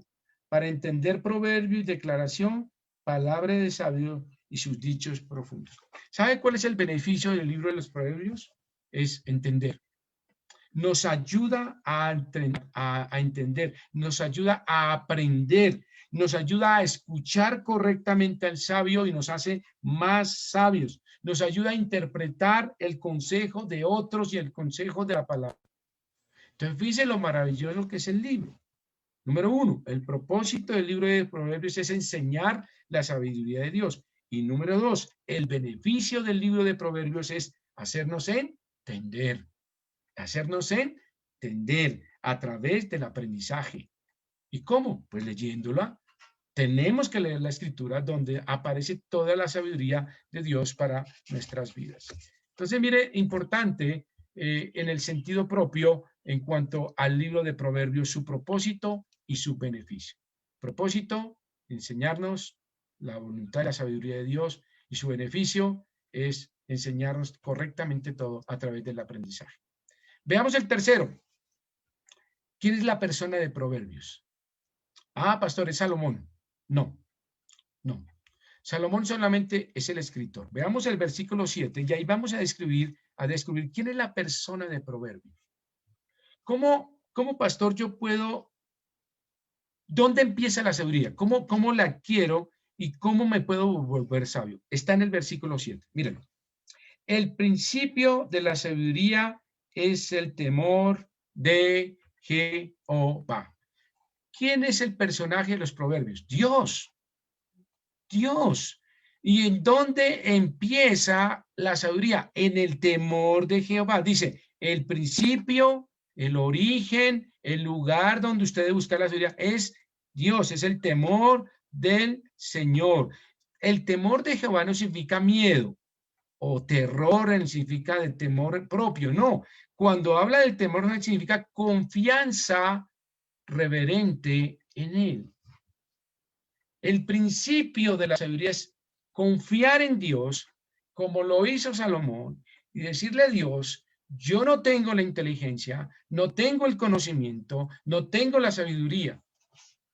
para entender proverbio y declaración, palabra de sabio y sus dichos profundos. ¿Sabe cuál es el beneficio del libro de los proverbios? Es entender. Nos ayuda a entender, nos ayuda a aprender, nos ayuda a escuchar correctamente al sabio y nos hace más sabios. Nos ayuda a interpretar el consejo de otros y el consejo de la palabra. Entonces, fíjense lo maravilloso que es el libro. Número uno, el propósito del libro de Proverbios es enseñar la sabiduría de Dios. Y número dos, el beneficio del libro de Proverbios es hacernos entender a través del aprendizaje. ¿Y cómo? Pues leyéndola. Tenemos que leer la escritura donde aparece toda la sabiduría de Dios para nuestras vidas. Entonces, mire, importante en el sentido propio en cuanto al libro de Proverbios, su propósito y su beneficio. Propósito, enseñarnos la voluntad y la sabiduría de Dios, y su beneficio es enseñarnos correctamente todo a través del aprendizaje. Veamos el tercero. ¿Quién es la persona de Proverbios? Ah, pastor, es Salomón. No. Salomón solamente es el escritor. Veamos el versículo 7 y ahí vamos a describir quién es la persona de Proverbios. ¿Cómo pastor, yo puedo, dónde empieza la sabiduría? ¿Cómo la adquiero y cómo me puedo volver sabio? Está en el versículo 7. Mírenlo. el principio de la sabiduría es el temor de Jehová. ¿Quién es el personaje de los proverbios? Dios. Dios. ¿Y en dónde empieza la sabiduría? En el temor de Jehová. Dice, el principio, el origen, el lugar donde usted debe buscar la sabiduría es Dios, es el temor del Señor. El temor de Jehová no significa miedo o terror, no significa de temor propio, no. Cuando habla del temor no significa confianza reverente en él. El principio de la sabiduría es confiar en Dios, como lo hizo Salomón, y decirle a Dios, yo no tengo la inteligencia, no tengo el conocimiento, no tengo la sabiduría.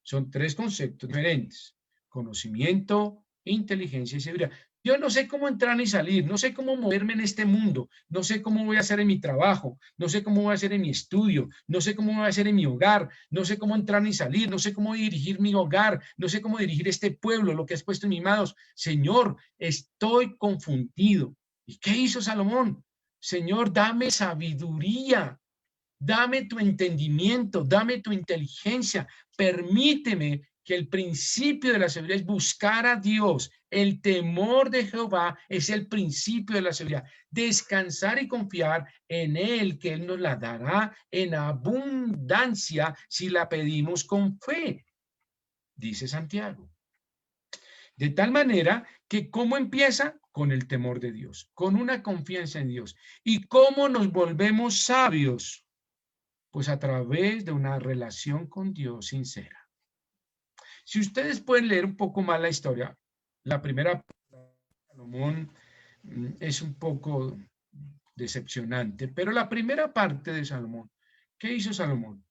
Son tres conceptos diferentes: conocimiento, inteligencia y sabiduría. Yo no sé cómo entrar ni salir, no sé cómo moverme en este mundo, no sé cómo voy a hacer en mi trabajo, no sé cómo voy a hacer en mi estudio, no sé cómo voy a hacer en mi hogar, no sé cómo entrar ni salir, no sé cómo dirigir mi hogar, no sé cómo dirigir este pueblo, lo que has puesto en mis manos. Señor, estoy confundido. ¿Y qué hizo Salomón? Señor, dame sabiduría. Dame tu entendimiento, dame tu inteligencia, permíteme que el principio de la sabiduría es buscar a Dios. El temor de Jehová es el principio de la sabiduría. Descansar y confiar en Él, que Él nos la dará en abundancia si la pedimos con fe, dice Santiago. De tal manera que ¿cómo empieza? Con el temor de Dios, con una confianza en Dios. ¿Y cómo nos volvemos sabios? Pues a través de una relación con Dios sincera. Si ustedes pueden leer un poco más la historia, la primera de Salomón es un poco decepcionante, pero la primera parte de Salomón, ¿qué hizo Salomón?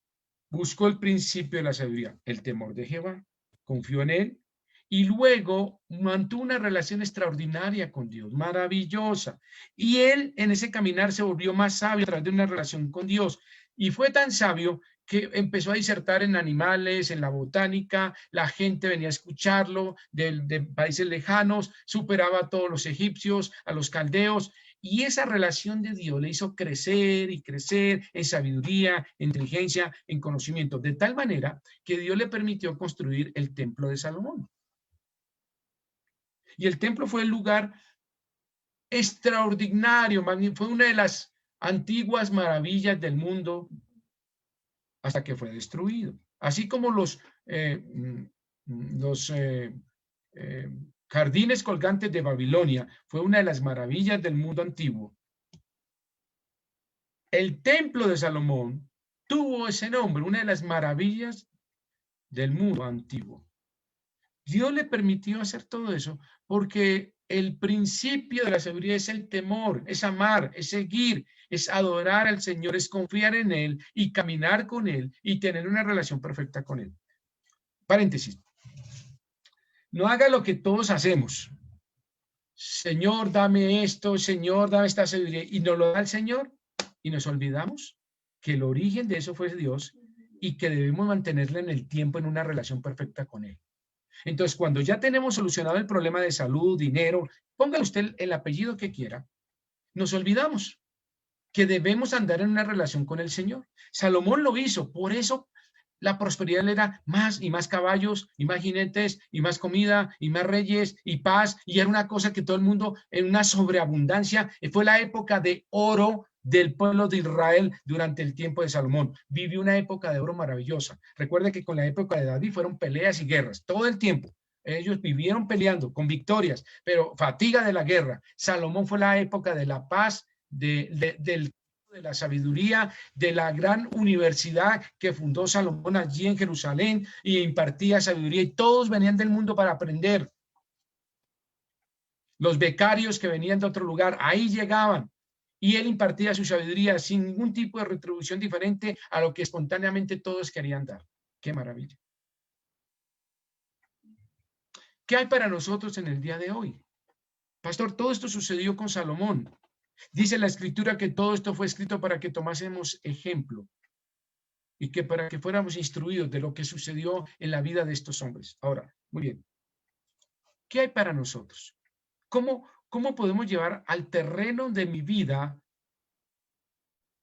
Buscó el principio de la sabiduría, el temor de Jehová, confió en él y luego mantuvo una relación extraordinaria con Dios, maravillosa. Y él en ese caminar se volvió más sabio a través de una relación con Dios. Y fue tan sabio que empezó a disertar en animales, en la botánica, la gente venía a escucharlo de países lejanos, superaba a todos los egipcios, a los caldeos, y esa relación de Dios le hizo crecer y crecer en sabiduría, en inteligencia, en conocimiento, de tal manera que Dios le permitió construir el templo de Salomón. Y el templo fue el lugar extraordinario, fue una de las antiguas maravillas del mundo hasta que fue destruido. Así como los eh, jardines colgantes de Babilonia fue una de las maravillas del mundo antiguo. El templo de Salomón tuvo ese nombre, una de las maravillas del mundo antiguo. Dios le permitió hacer todo eso porque el principio de la sabiduría es el temor, es amar, es seguir, es adorar al Señor, es confiar en Él y caminar con Él y tener una relación perfecta con Él. Paréntesis. No haga lo que todos hacemos. Señor, dame esto, Señor, dame esta sabiduría, y nos lo da el Señor y nos olvidamos que el origen de eso fue Dios y que debemos mantenerle en el tiempo en una relación perfecta con Él. Entonces, cuando ya tenemos solucionado el problema de salud, dinero, póngale usted el apellido que quiera, nos olvidamos que debemos andar en una relación con el Señor. Salomón lo hizo, por eso la prosperidad le era más y más caballos y más jinetes y más comida y más reyes y paz, y era una cosa que todo el mundo en una sobreabundancia. Fue la época de oro del pueblo de Israel durante el tiempo de Salomón. Vivió una época de oro maravillosa. Recuerde que con la época de David fueron peleas y guerras todo el tiempo. Ellos vivieron peleando con victorias, pero fatiga de la guerra. Salomón fue la época de la paz, del de la sabiduría, de la gran universidad que fundó Salomón allí en Jerusalén y impartía sabiduría, y todos venían del mundo para aprender. Los becarios que venían de otro lugar, ahí llegaban y él impartía su sabiduría sin ningún tipo de retribución diferente a lo que espontáneamente todos querían dar. ¡Qué maravilla! ¿Qué hay para nosotros en el día de hoy? Pastor, todo esto sucedió con Salomón. Dice la Escritura que todo esto fue escrito para que tomásemos ejemplo y que para que fuéramos instruidos de lo que sucedió en la vida de estos hombres. Ahora, muy bien, ¿qué hay para nosotros? ¿Cómo podemos llevar al terreno de mi vida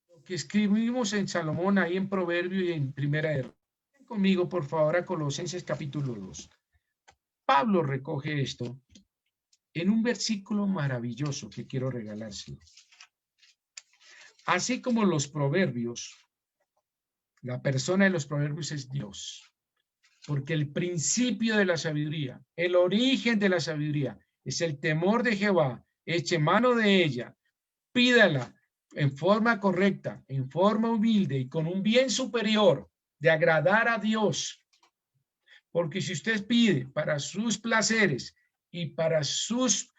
lo que escribimos en Salomón, ahí en Proverbio y en Primera de Reyes? Ven conmigo, por favor, a Colosenses capítulo 2. Pablo recoge esto en un versículo maravilloso que quiero regalárselo. Así como los proverbios, la persona de los proverbios es Dios, porque el principio de la sabiduría, el origen de la sabiduría, es el temor de Jehová. Eche mano de ella, pídala en forma correcta, en forma humilde y con un bien superior de agradar a Dios. Porque si usted pide para sus placeres y para sus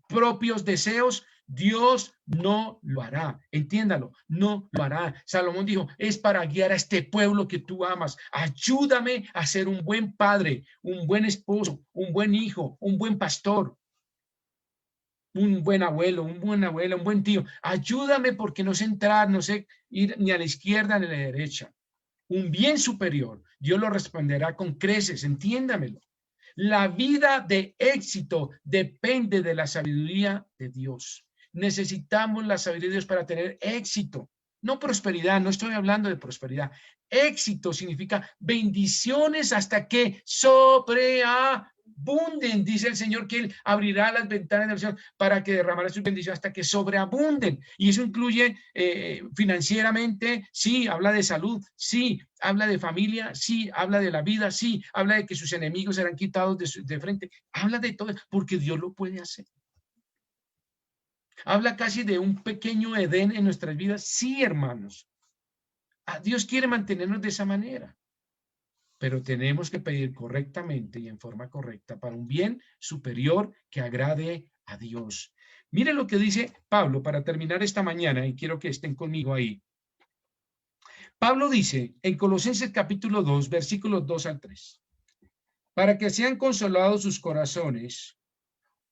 propios deseos, Dios no lo hará. Entiéndalo, no lo hará. Salomón dijo, es para guiar a este pueblo que tú amas. Ayúdame a ser un buen padre, un buen esposo, un buen hijo, un buen pastor, un buen abuelo, un buen abuelo, un buen tío. Ayúdame porque no sé entrar, no sé ir ni a la izquierda ni a la derecha. Un bien superior, Dios lo responderá con creces, entiéndamelo. La vida de éxito depende de la sabiduría de Dios. Necesitamos la sabiduría de Dios para tener éxito, no prosperidad, no estoy hablando de prosperidad. Éxito significa bendiciones hasta que sobreabunden. Dice el Señor que Él abrirá las ventanas del cielo para que derramará sus bendiciones hasta que sobreabunden. Y eso incluye financieramente, sí, habla de salud, sí, habla de familia, sí, habla de la vida, sí, habla de que sus enemigos serán quitados de frente, habla de todo, porque Dios lo puede hacer. Habla casi de un pequeño Edén en nuestras vidas, sí, hermanos. Dios quiere mantenernos de esa manera, pero tenemos que pedir correctamente y en forma correcta para un bien superior que agrade a Dios. Mire lo que dice Pablo para terminar esta mañana y quiero que estén conmigo ahí. Pablo dice en Colosenses capítulo 2, versículos 2 al 3, para que sean consolados sus corazones,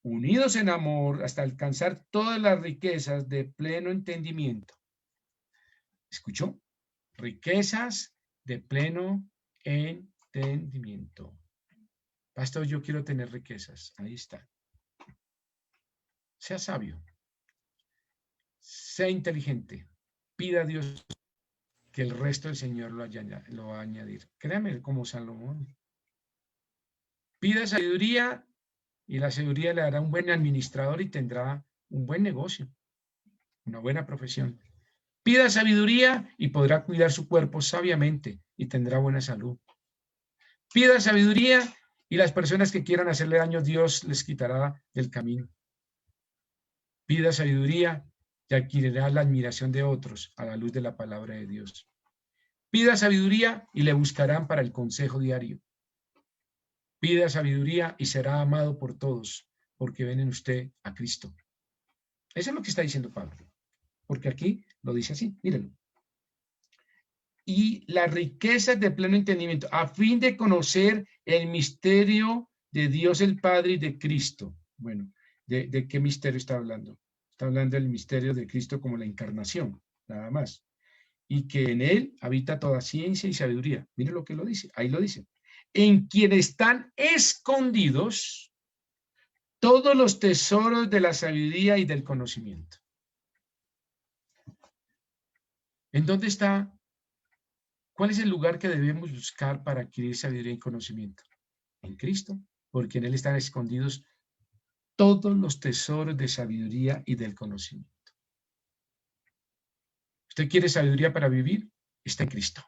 unidos en amor hasta alcanzar todas las riquezas de pleno entendimiento. ¿Escuchó? Riquezas de pleno entendimiento. Pastor, yo quiero tener riquezas. Ahí está. Sea sabio. Sea inteligente. Pida a Dios que el resto del Señor lo va a añadir. Créame como Salomón. Pida sabiduría y la sabiduría le dará un buen administrador y tendrá un buen negocio, una buena profesión. Pida sabiduría y podrá cuidar su cuerpo sabiamente y tendrá buena salud. Pida sabiduría y las personas que quieran hacerle daño, Dios les quitará del camino. Pida sabiduría y adquirirá la admiración de otros a la luz de la palabra de Dios. Pida sabiduría y le buscarán para el consejo diario. Pida sabiduría y será amado por todos, porque ven en usted a Cristo. Eso es lo que está diciendo Pablo, porque aquí lo dice así, mírenlo. Y las riquezas de pleno entendimiento, a fin de conocer el misterio de Dios el Padre y de Cristo. Bueno, ¿de qué misterio está hablando? Está hablando del misterio de Cristo como la encarnación, nada más. Y que en él habita toda ciencia y sabiduría. Mire lo que lo dice, ahí lo dice. En quien están escondidos todos los tesoros de la sabiduría y del conocimiento. ¿En dónde está? ¿Cuál es el lugar que debemos buscar para adquirir sabiduría y conocimiento? En Cristo, porque en Él están escondidos todos los tesoros de sabiduría y del conocimiento. ¿Usted quiere sabiduría para vivir? Está en Cristo.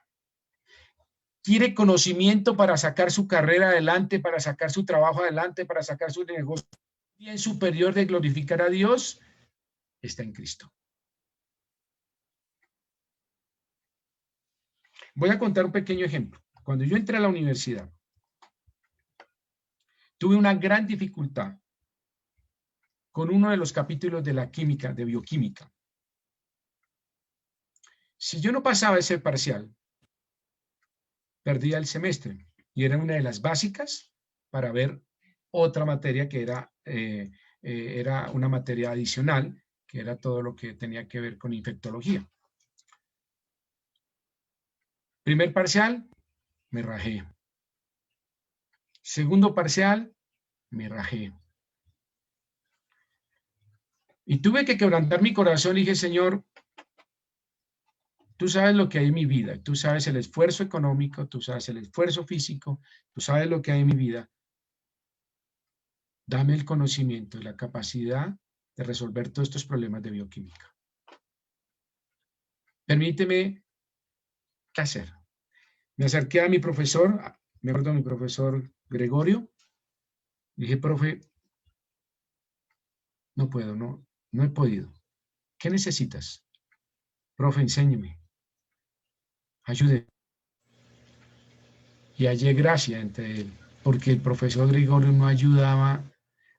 ¿Quiere conocimiento para sacar su carrera adelante, para sacar su trabajo adelante, para sacar su negocio bien superior de glorificar a Dios? Está en Cristo. Voy a contar un pequeño ejemplo. Cuando yo entré a la universidad, tuve una gran dificultad con uno de los capítulos de la química, de bioquímica. Si yo no pasaba ese parcial, perdía el semestre y era una de las básicas para ver otra materia que era una materia adicional, que era todo lo que tenía que ver con infectología. Primer parcial, me rajé. Segundo parcial, me rajé. Y tuve que quebrantar mi corazón y dije, Señor, tú sabes lo que hay en mi vida, tú sabes el esfuerzo económico, tú sabes el esfuerzo físico, tú sabes lo que hay en mi vida. Dame el conocimiento y la capacidad de resolver todos estos problemas de bioquímica. Permíteme, ¿qué hacer? Me acerqué a mi profesor, me acuerdo a mi profesor Gregorio, y dije, profe, no puedo, no he podido. ¿Qué necesitas? Profe, enséñeme, ayúdeme. Y hallé gracia entre él, porque el profesor Gregorio no ayudaba.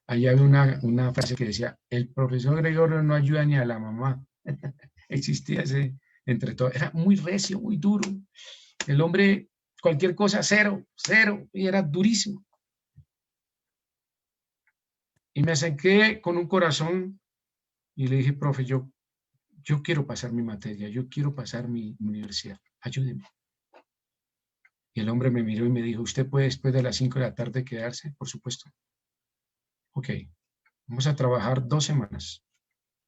Ahí había una frase que decía, el profesor Gregorio no ayuda ni a la mamá. Existía ese entre todos. Era muy recio, muy duro. El hombre, cualquier cosa, cero, cero, y era durísimo. Y me acerqué con un corazón y le dije, profe, yo quiero pasar mi materia, yo quiero pasar mi universidad, ayúdeme. Y el hombre me miró y me dijo, ¿usted puede después de las 5 de la tarde quedarse? Por supuesto. Ok, vamos a trabajar 2 semanas,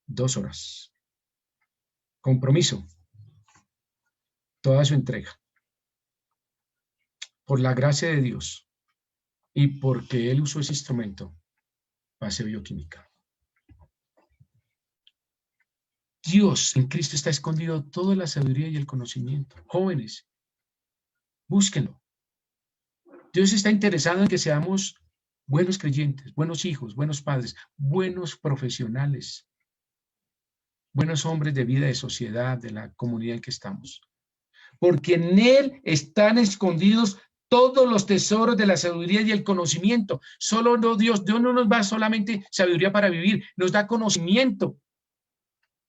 2 horas. Compromiso, toda su entrega. Por la gracia de Dios y porque Él usó ese instrumento, pasé bioquímica. Dios en Cristo está escondido toda la sabiduría y el conocimiento. Jóvenes, búsquenlo. Dios está interesado en que seamos buenos creyentes, buenos hijos, buenos padres, buenos profesionales, buenos hombres de vida, de sociedad, de la comunidad en que estamos. Porque en Él están escondidos todos los tesoros de la sabiduría y el conocimiento. Solo no Dios no nos da solamente sabiduría para vivir, nos da conocimiento.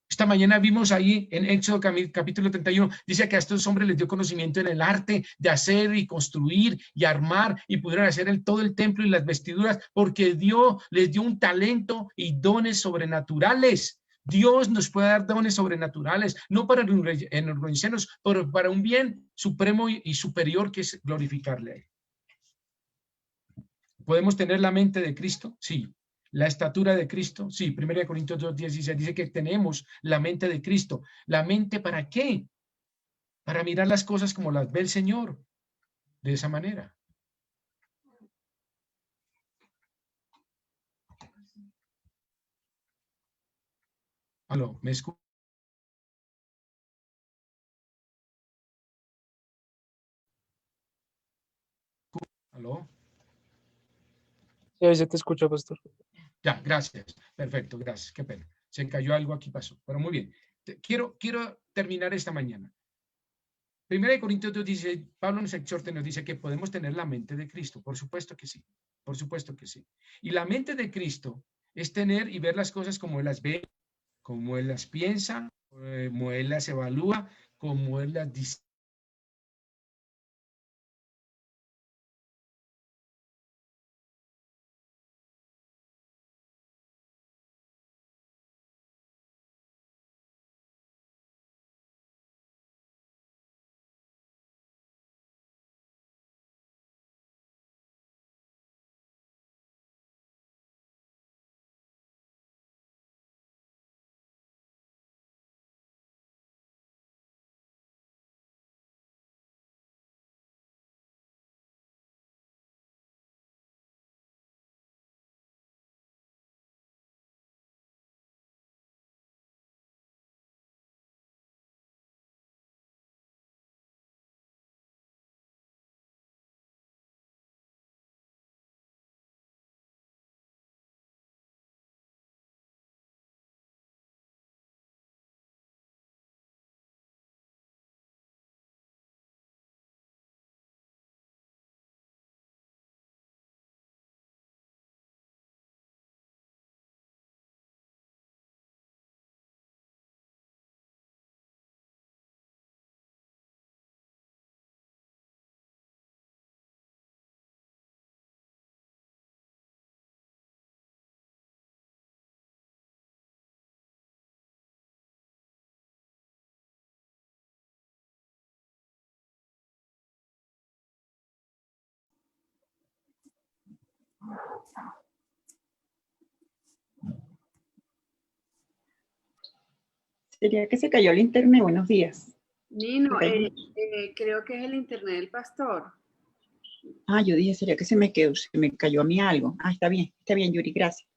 Esta mañana vimos ahí en Éxodo capítulo 31, dice que a estos hombres les dio conocimiento en el arte de hacer y construir y armar y pudieron hacer todo el templo y las vestiduras porque Dios les dio un talento y dones sobrenaturales. Dios nos puede dar dones sobrenaturales, no para enorgullecernos, pero para un bien supremo y superior que es glorificarle a Él. ¿Podemos tener la mente de Cristo? Sí. ¿La estatura de Cristo? Sí. 1 Corintios 2:16 dice que tenemos la mente de Cristo. ¿La mente para qué? Para mirar las cosas como las ve el Señor, de esa manera. Aló, ¿me escucha? Aló. Sí, a veces te escucho, pastor. Ya, gracias. Perfecto, gracias. Qué pena. Se cayó algo aquí, pasó. Pero muy bien. Quiero terminar esta mañana. 1 Corintios 2:16, Pablo nos exhorta y nos dice que podemos tener la mente de Cristo. Por supuesto que sí. Por supuesto que sí. Y la mente de Cristo es tener y ver las cosas como Él las ve, como Él las piensa, como Él las evalúa, como Él las dice. Sería que se cayó el internet. Buenos días. Nino, Se cayó. creo que es el internet del pastor. Ah, yo dije, sería que se me quedó, se me cayó a mí algo. Ah, está bien, Yuri, gracias.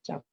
Chao.